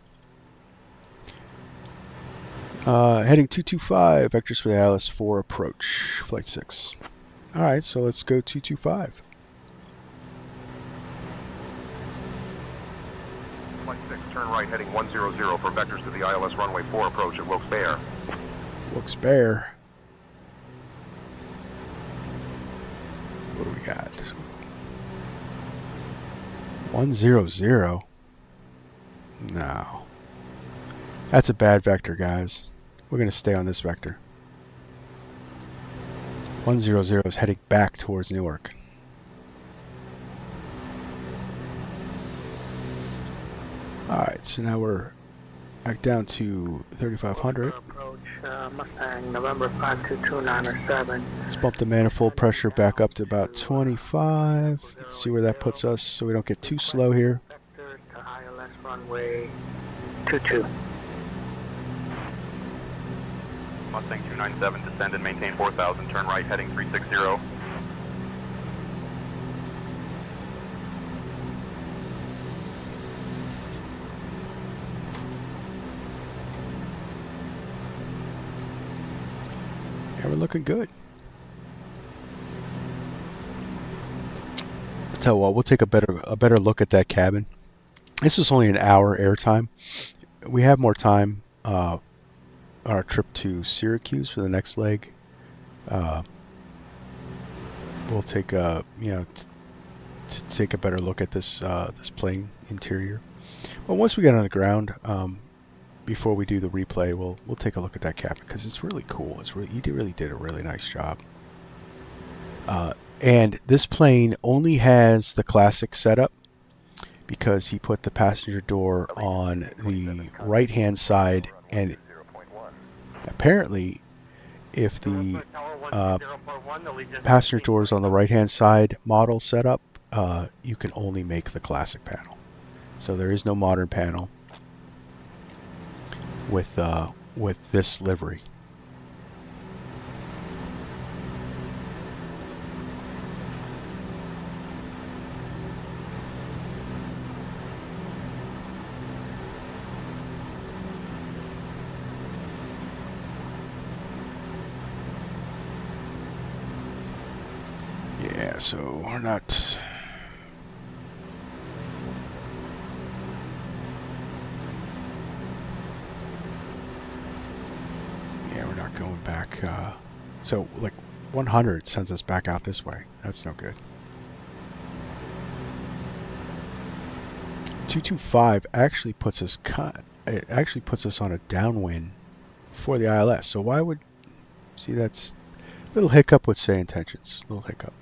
Speaker 3: Heading 225 vectors for the ILS 4 approach, flight 6. Alright, so let's go 225.
Speaker 12: Flight 6, turn right heading 100 for vectors to the ILS runway 4 approach at Wilkes-Barre.
Speaker 3: Wilkes-Barre. What do we got? 100. No. That's a bad vector, guys. We're going to stay on this vector. 100 is heading back towards Newark. Alright, so now we're back down to 3,500.
Speaker 14: Approach Mustang, November 522907.
Speaker 3: Let's bump the manifold pressure back up to about 25. Let's see where that puts us so we don't get too slow here.
Speaker 14: Vector to ILS runway 22.
Speaker 13: Mustang 297, descend and maintain 4,000, turn right heading 360.
Speaker 3: Yeah, we're looking good. I'll tell you what, we'll take a better look at that cabin. This is only an hour airtime. We have more time on our trip to Syracuse for the next leg. We'll take a take a better look at this this plane interior. But once we get on the ground, before we do the replay, we'll take a look at that cabin because it's really cool. He really did a really nice job. And this plane only has the classic setup because he put the passenger door on the right-hand side, and apparently, if the passenger door is on the right-hand side model setup, you can only make the classic panel. So there is no modern panel with this livery. Yeah, so we're not. Yeah, we're not going back. So, like, 100 sends us back out this way. That's no good. 225 actually puts us. It actually puts us on a downwind for the ILS. So why would... See, that's a little hiccup with say intentions. Little hiccup.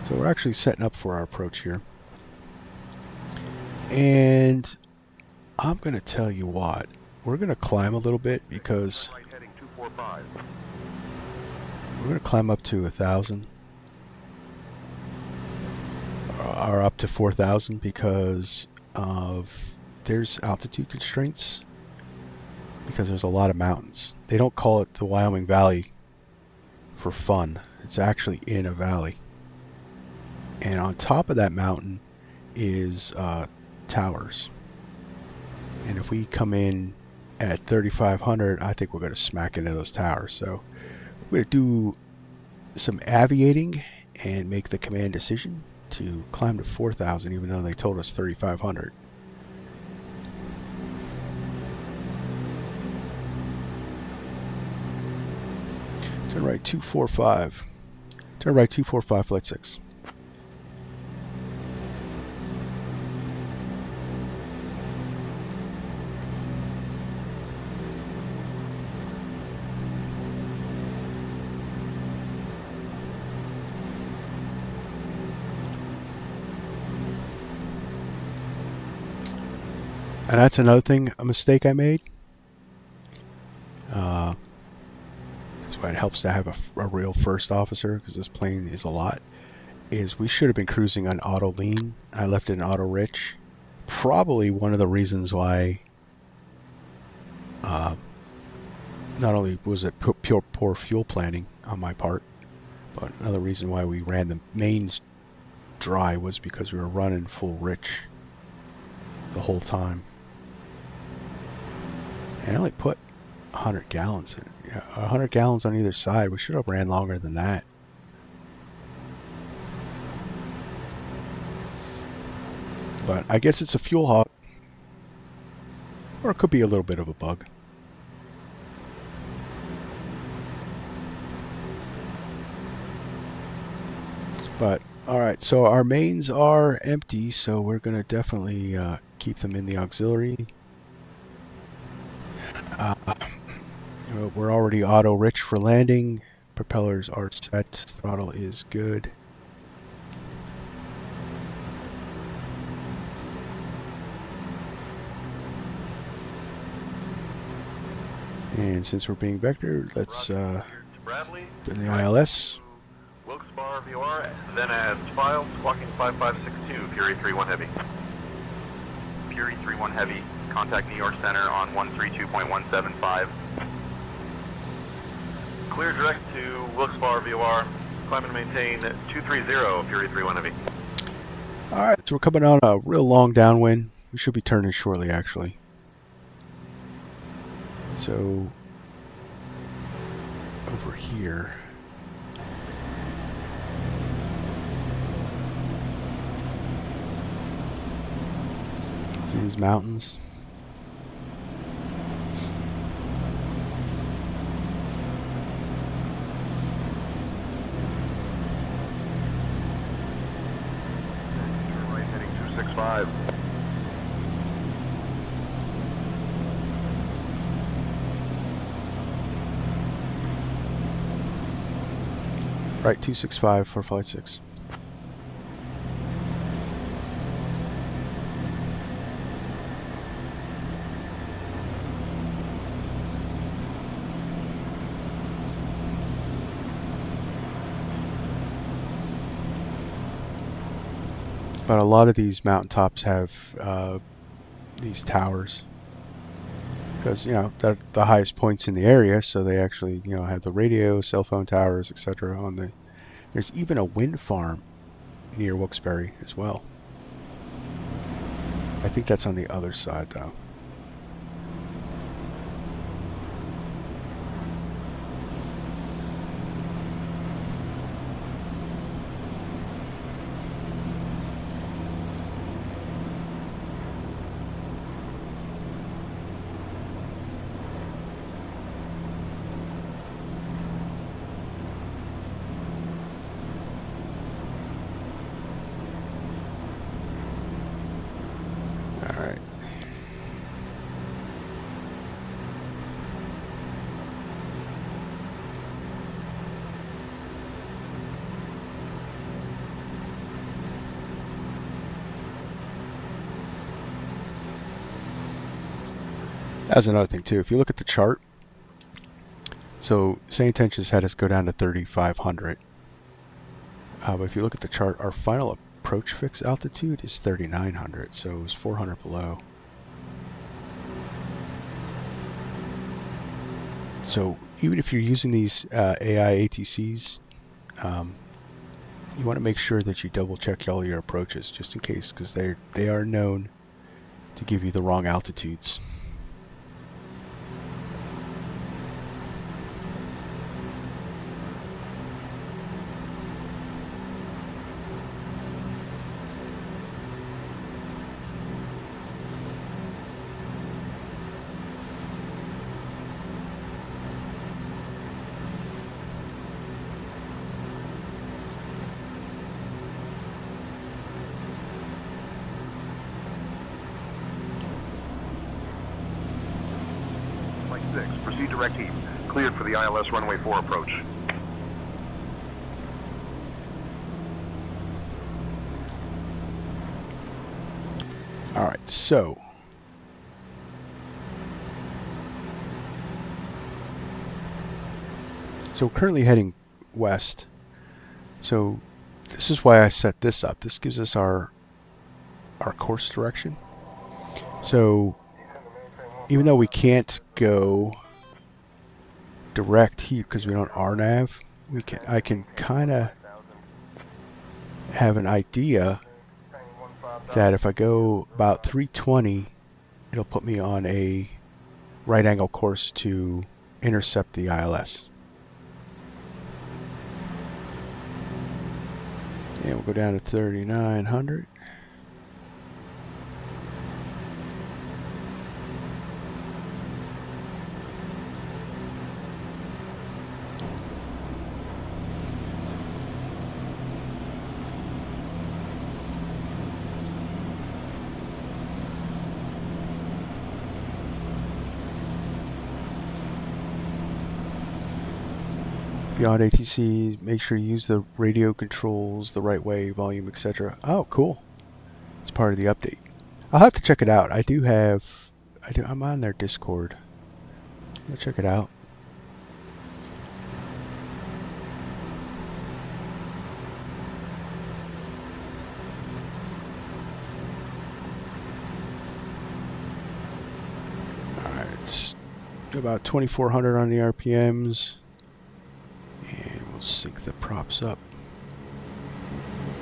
Speaker 3: So we're actually setting up for our approach here. And I'm going to tell you what. We're going to climb a little bit because we're going to climb up to 1,000. Or up to 4,000 because of there's altitude constraints. Because there's a lot of mountains. They don't call it the Wyoming Valley for fun. It's actually in a valley. And on top of that mountain is towers. And if we come in at 3,500, I think we're going to smack into those towers. So we're going to do some aviating and make the command decision to climb to 4,000, even though they told us 3,500. Turn right 245. Turn right 245, flight 6. And that's another thing, a mistake I made. That's why it helps to have a real first officer, because this plane is a lot. Is we should have been cruising on auto lean. I left it in auto rich. Probably one of the reasons why. Not only was it poor fuel planning on my part, but another reason why we ran the mains dry was because we were running full rich the whole time. And I only put 100 gallons in. Yeah, 100 gallons on either side. We should have ran longer than that. But I guess it's a fuel hog. Or it could be a little bit of a bug. But, alright, so our mains are empty, so we're going to definitely keep them in the auxiliary. We're already auto rich for landing. Propellers are set. Throttle is good. And since we're being vectored, let's put in the ILS.
Speaker 9: Wilkes-Barre VOR, then as filed, squawking 5562, Fury 31 Heavy. Fury 31 Heavy, contact New York Center on 132.175. Clear direct to Wilkes-Barre VOR, climb and maintain 230, Fury 31 Heavy.
Speaker 3: Alright, so we're coming on a real long downwind. We should be turning shortly, actually. So, over here. See these mountains?
Speaker 9: Turn right heading 265.
Speaker 3: Right, 265 for flight 6. But a lot of these mountaintops have these towers. Because, you know, they're the highest points in the area, so they actually, you know, have the radio, cell phone towers, etc. on the... There's even a wind farm near Wilkes-Barre as well. I think that's on the other side, though. That's another thing too. If you look at the chart, so say Intentions had us go down to 3,500. But if you look at the chart, our final approach fix altitude is 3,900, so it was 400 below. So even if you're using these AI ATCs, you want to make sure that you double check all your approaches just in case, because they are known to give you the wrong altitudes.
Speaker 13: Proceed direct heat. Cleared for the ILS runway 4 approach.
Speaker 3: Alright, so currently heading west. So this is why I set this up. This gives us our course direction. So even though we can't go direct heat because we don't RNAV, I can kind of have an idea that if I go about 320, it'll put me on a right angle course to intercept the ILS. And we'll go down to 3,900. Beyond ATC, make sure you use the radio controls the right way, volume, etc. Oh, cool. It's part of the update. I'll have to check it out. I'm on their Discord. I'll check it out. Alright, it's about 2,400 on the RPMs. And we'll sync the props up.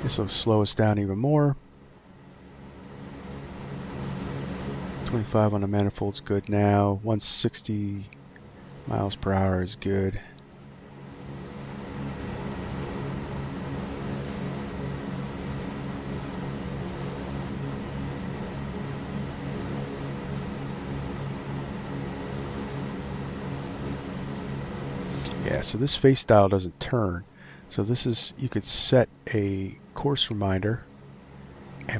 Speaker 3: This will slow us down even more. 25 on the manifold's good now. 160 miles per hour is good. Yeah, so this face dial doesn't turn. So this is, you could set a course reminder,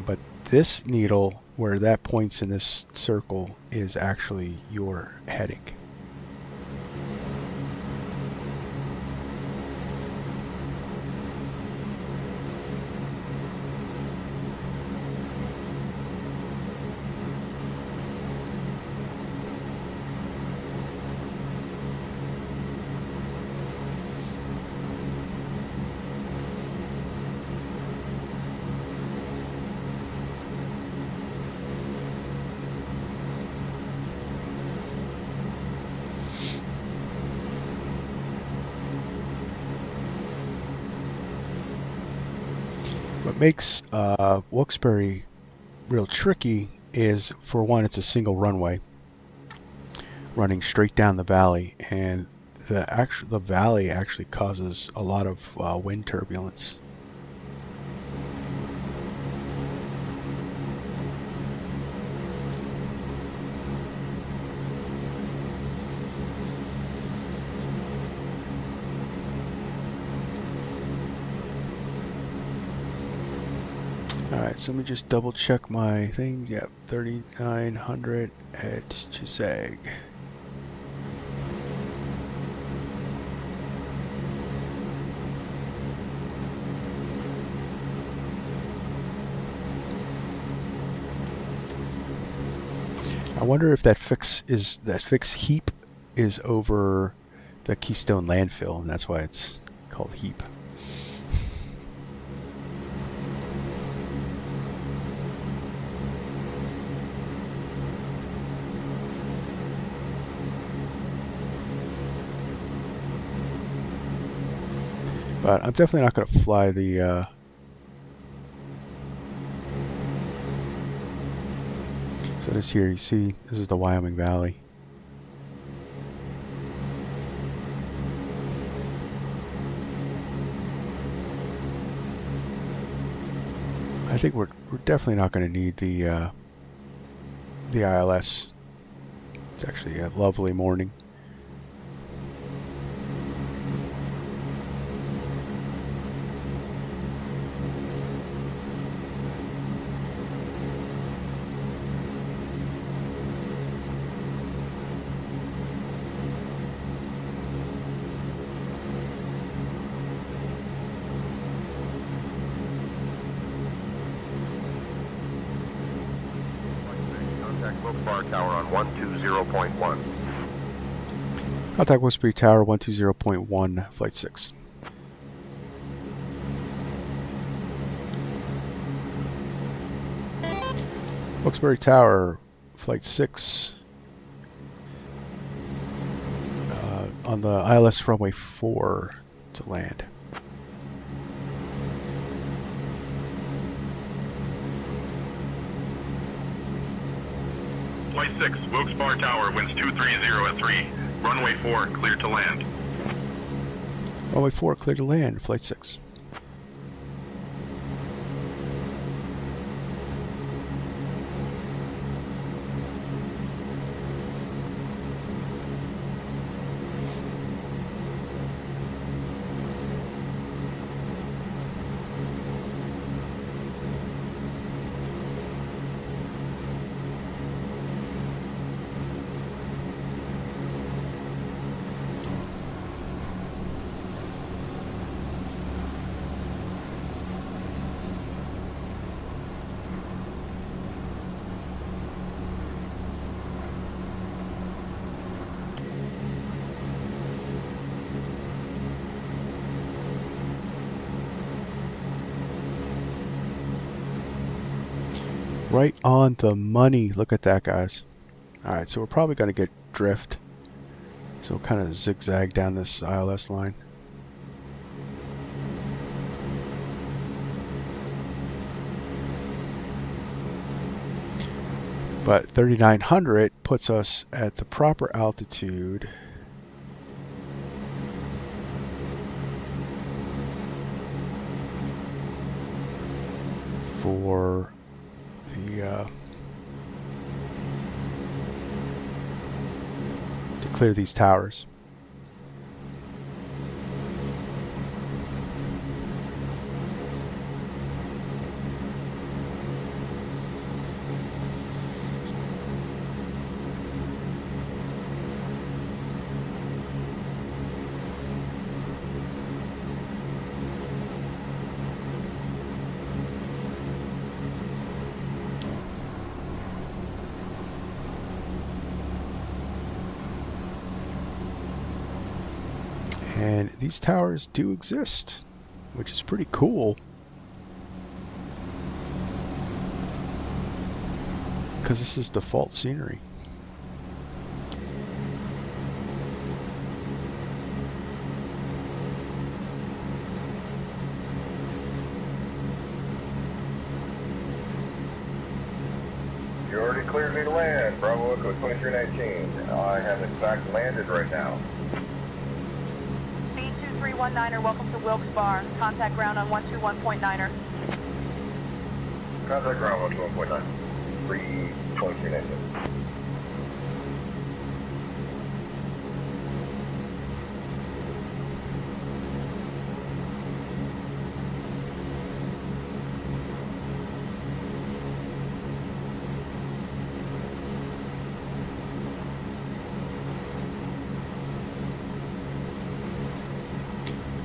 Speaker 3: but this needle where that points in this circle is actually your heading. What makes Wilkes-Barre real tricky is, for one, it's a single runway running straight down the valley, and the valley actually causes a lot of wind turbulence. Alright, so let me just double check my thing. Yep, 3,900 at Chisag. wonder if that fix heap is over the Keystone landfill, and that's why it's called heap. But I'm definitely not going to fly the so this here, you see, this is the Wyoming Valley. I think we're definitely not going to need the ILS. It's actually a lovely morning.
Speaker 9: Wilkes-Barre Tower on 120.1.
Speaker 3: Contact Wilkes-Barre Tower 120.1, Flight 6. Wilkes-Barre Tower, Flight 6. On the ILS runway 4 to land.
Speaker 5: Flight 6, Wilkes-Barre Tower, winds 230 at 3. Runway 4, clear to land.
Speaker 3: Runway 4, clear to land, Flight 6. Right on the money. Look at that, guys. Alright, so we're probably going to get drift. So we'll kind of zigzag down this ILS line. But 3,900 puts us at the proper altitude for the to clear these towers. And these towers do exist, which is pretty cool. Because this is default scenery.
Speaker 12: You already cleared me to land, Bravo Echo 2319. I have in fact landed right now.
Speaker 2: 319er, welcome to Wilkes-Barre. Contact ground on 121.9er.
Speaker 12: Contact ground 121.9. 32319.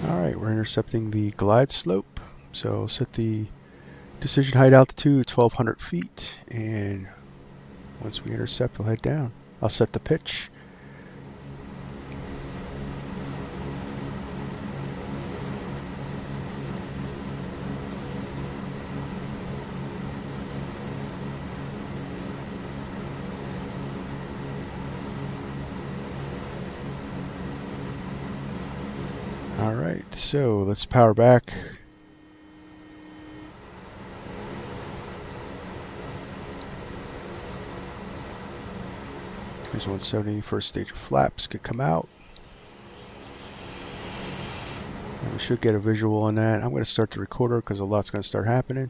Speaker 3: Alright, we're intercepting the glide slope. So set the decision height altitude 1,200 feet and Once we intercept, we'll head down. I'll set the pitch. Alright, so let's power back. Here's 170, first stage of flaps could come out. And we should get a visual on that. I'm going to start the recorder because a lot's going to start happening.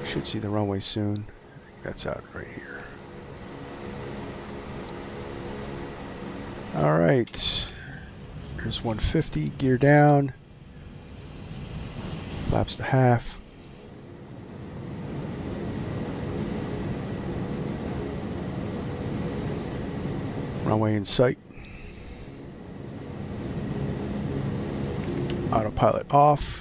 Speaker 3: Should see the runway soon. I think that's out right here. Alright. Here's 150, gear down. Flaps to half. Runway in sight. Autopilot off.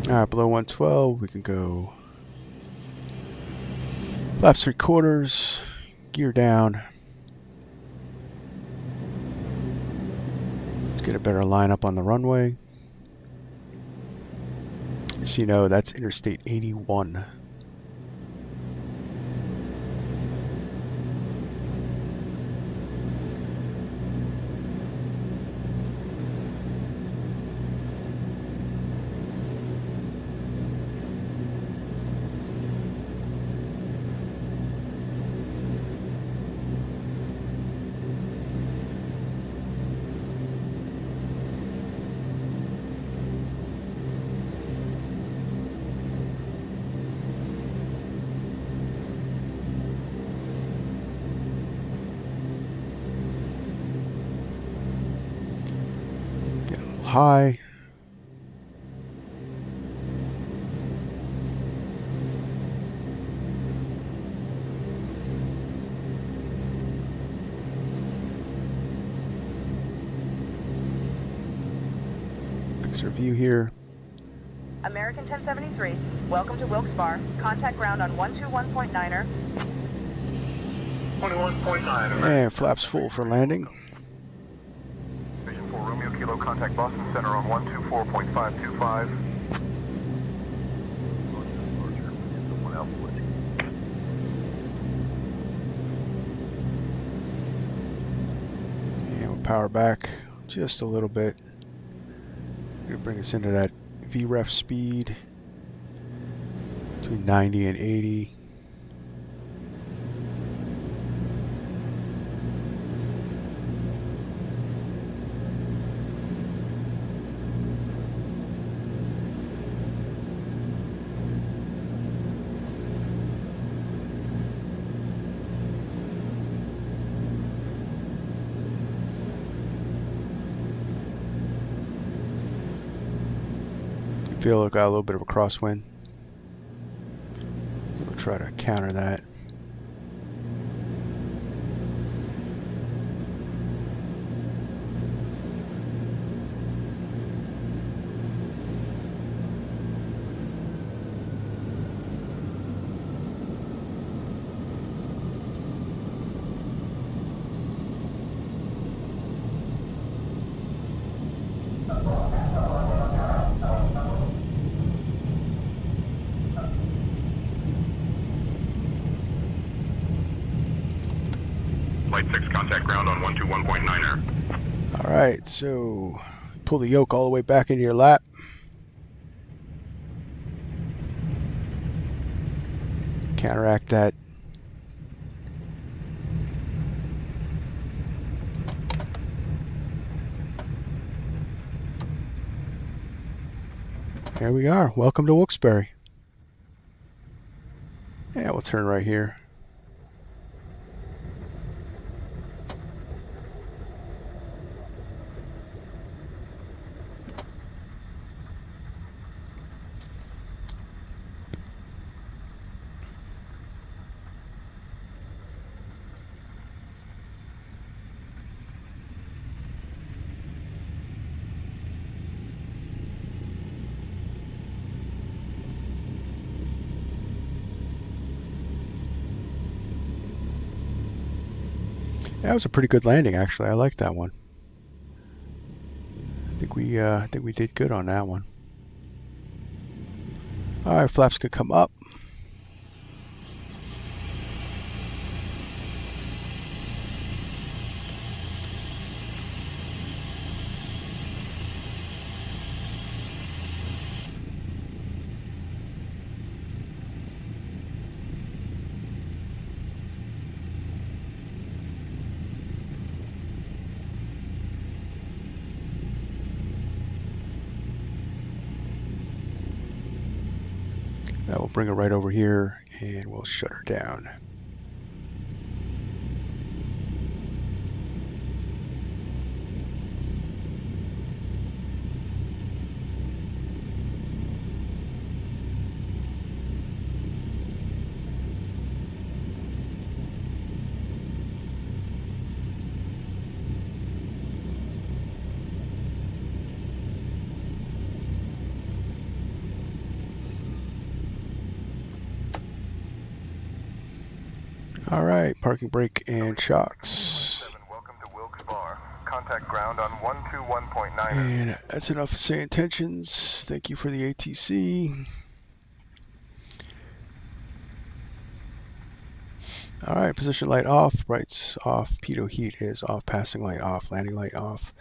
Speaker 3: Alright, below 112, we can go flaps 3/4, gear down. Let's get a better lineup on the runway. As you know, that's Interstate 81. High. Fix our view here.
Speaker 2: American 1073, welcome to Wilkes-Barre. Contact ground on 121.9er.
Speaker 12: 21.9.
Speaker 3: And flaps full for landing.
Speaker 9: Kilo, contact Boston Center on 124.525.
Speaker 3: And we'll power back just a little bit. It'll bring us into that VREF speed between 90 and 80. Feel it got a little bit of a crosswind. So we'll try to counter that.
Speaker 5: Flight 6, contact ground on 121.9er.
Speaker 3: Alright, so pull the yoke all the way back into your lap. counteract that. There we are. Welcome to Wilkes-Barre. Yeah, we'll turn right here. That was a pretty good landing, actually. I like that one. I think we did good on that one. All right, flaps could come up. That will bring her right over here, and we'll shut her down. All right, parking brake and shocks.
Speaker 12: Welcome to Wilkes-Barre. Contact ground on 121.9.
Speaker 3: And that's enough to say intentions. Thank you for the ATC. All right, position light off, brights off, pitot heat is off, passing light off, landing light off,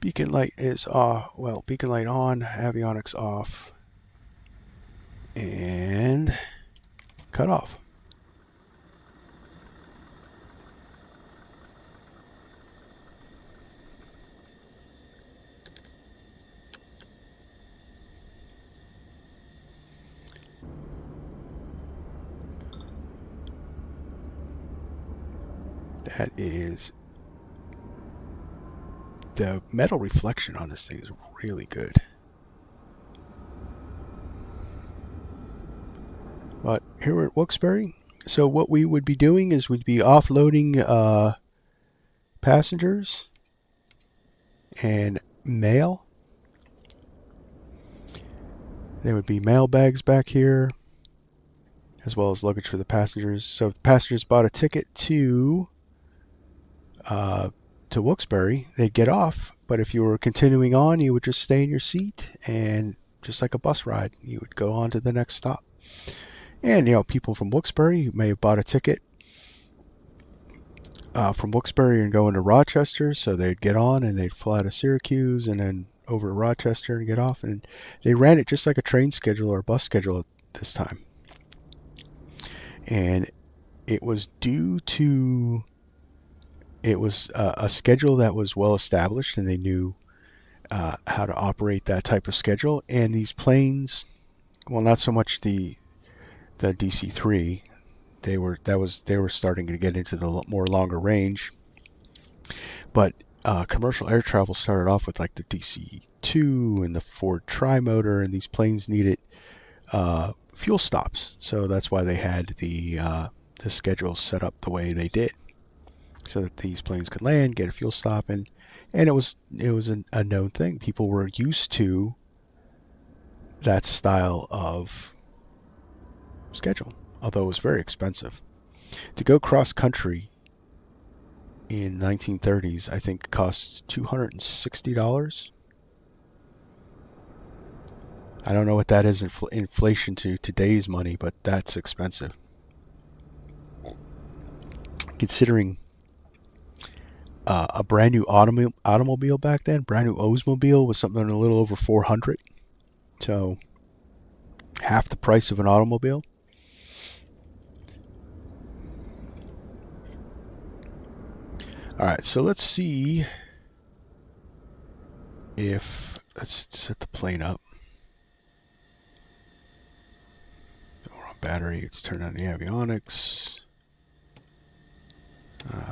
Speaker 3: beacon light is off, well, beacon light on, avionics off, and cut off. That is, the metal reflection on this thing is really good. But here we're at Wilkes-Barre. So what we would be doing is we'd be offloading passengers and mail. There would be mail bags back here, as well as luggage for the passengers. So if the passengers bought a ticket to Wilkes-Barre, they'd get off, but if you were continuing on, you would just stay in your seat, and just like a bus ride, you would go on to the next stop. And you know, people from Wilkes-Barre who may have bought a ticket from Wilkes-Barre and go into Rochester, so they'd get on and they'd fly to Syracuse and then over to Rochester and get off, and they ran it just like a train schedule or a bus schedule at this time. And it was due to a schedule that was well established, and they knew how to operate that type of schedule. And these planes, well, not so much the DC-3, they were starting to get into the more longer range, but commercial air travel started off with like the DC-2 and the Ford Tri-Motor, and these planes needed fuel stops, so that's why they had the schedule set up the way they did, so that these planes could land, get a fuel stop, and it was a known thing. People were used to that style of schedule, although it was very expensive. To go cross country in 1930s, I think costs $260. I don't know what that is in inflation to today's money, but that's expensive. Considering a brand new automobile back then, brand new Oldsmobile was something a little over $400. So half the price of an automobile. Alright, so let's see if... Let's set the plane up. We're on battery. Let's turn on the avionics.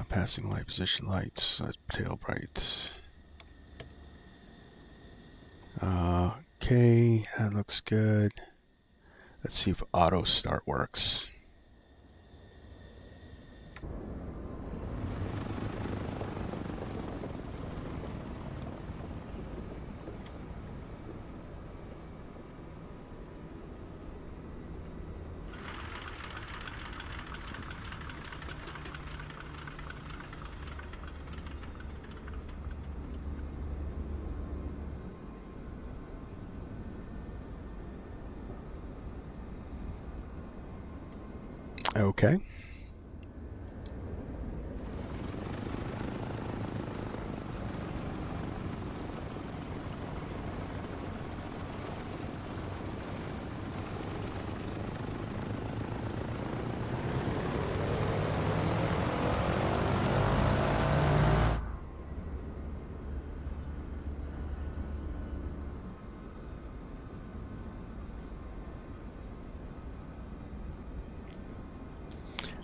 Speaker 3: Passing light, position lights, tail bright. Okay, that looks good. Let's see if auto start works. Okay.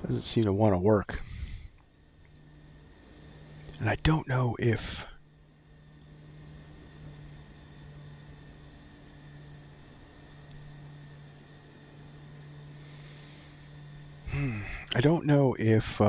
Speaker 3: Doesn't seem to want to work. And I don't know if... I don't know if...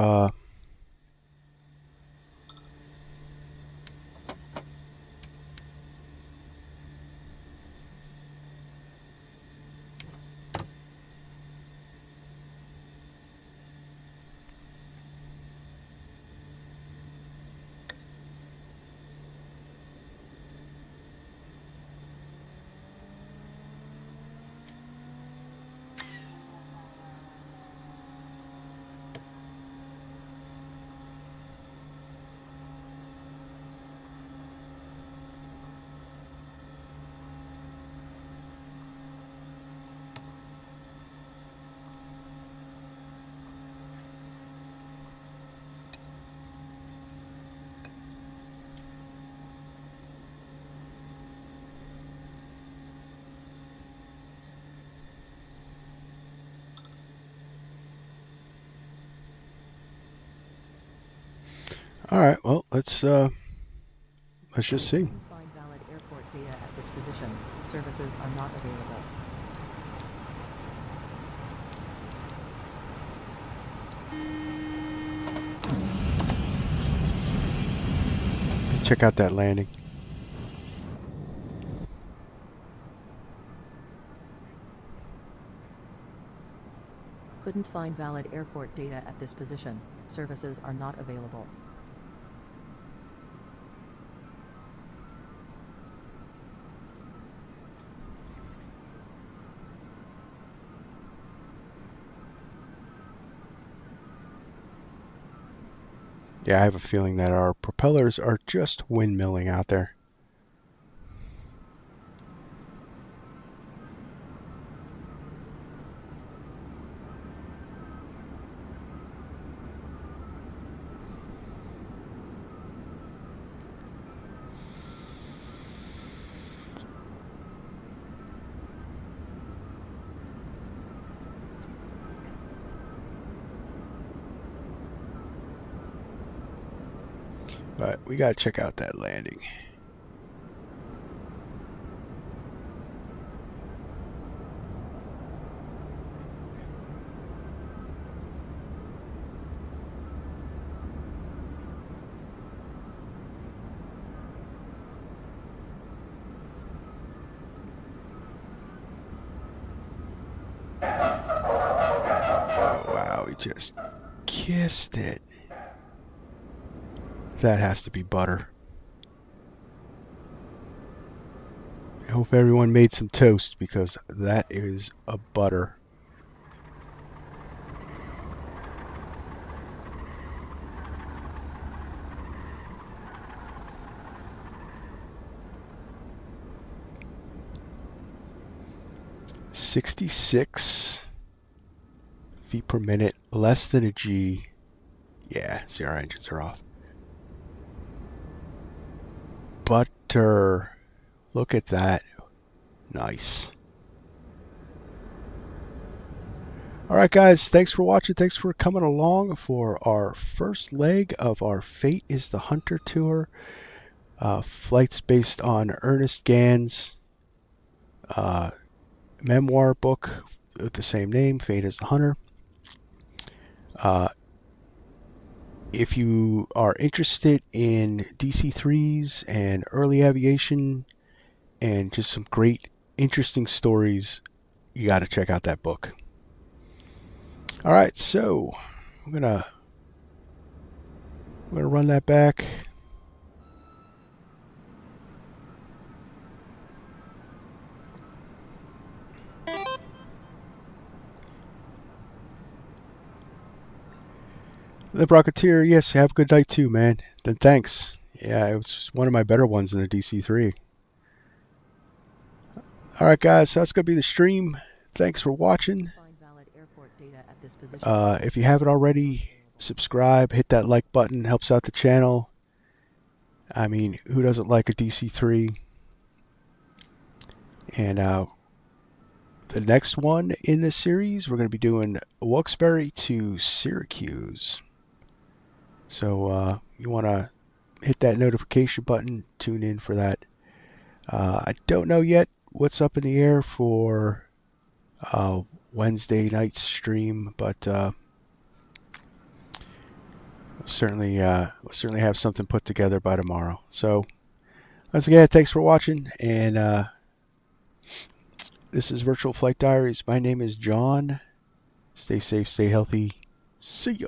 Speaker 3: All right, well, let's just see.
Speaker 15: Find valid airport data at this position. Services are not available.
Speaker 3: Check out that landing.
Speaker 15: Couldn't find valid airport data at this position. Services are not available.
Speaker 3: Yeah, I have a feeling that our propellers are just windmilling out there. But we gotta check out that landing. Oh wow, we just kissed it. That has to be butter. I hope everyone made some toast because that is a butter. "66 feet per minute, less than a G." Yeah, see, our engines are off. butter. Look at that. Nice. Alright guys, thanks for watching. Thanks for coming along for our first leg of our Fate is the Hunter tour. Flights based on Ernest Gann's memoir book with the same name, Fate is the Hunter. If you are interested in DC-3s and early aviation and just some great, interesting stories, you got to check out that book. All right, so I'm gonna run that back. The Rocketeer, yes, have a good night too, man. Then thanks. Yeah, it was one of my better ones in the DC-3. All right, guys, so that's gonna be the stream. Thanks for watching. If you haven't already, subscribe, hit that like button, helps out the channel. I mean, who doesn't like a DC-3? And the next one in this series, we're going to be doing Wilkes-Barre to Syracuse. So you want to hit that notification button, tune in for that. I don't know yet what's up in the air for Wednesday night's stream, but we'll certainly have something put together by tomorrow. So once again, thanks for watching, and this is Virtual Flight Diaries. My name is John. Stay safe, stay healthy. See ya.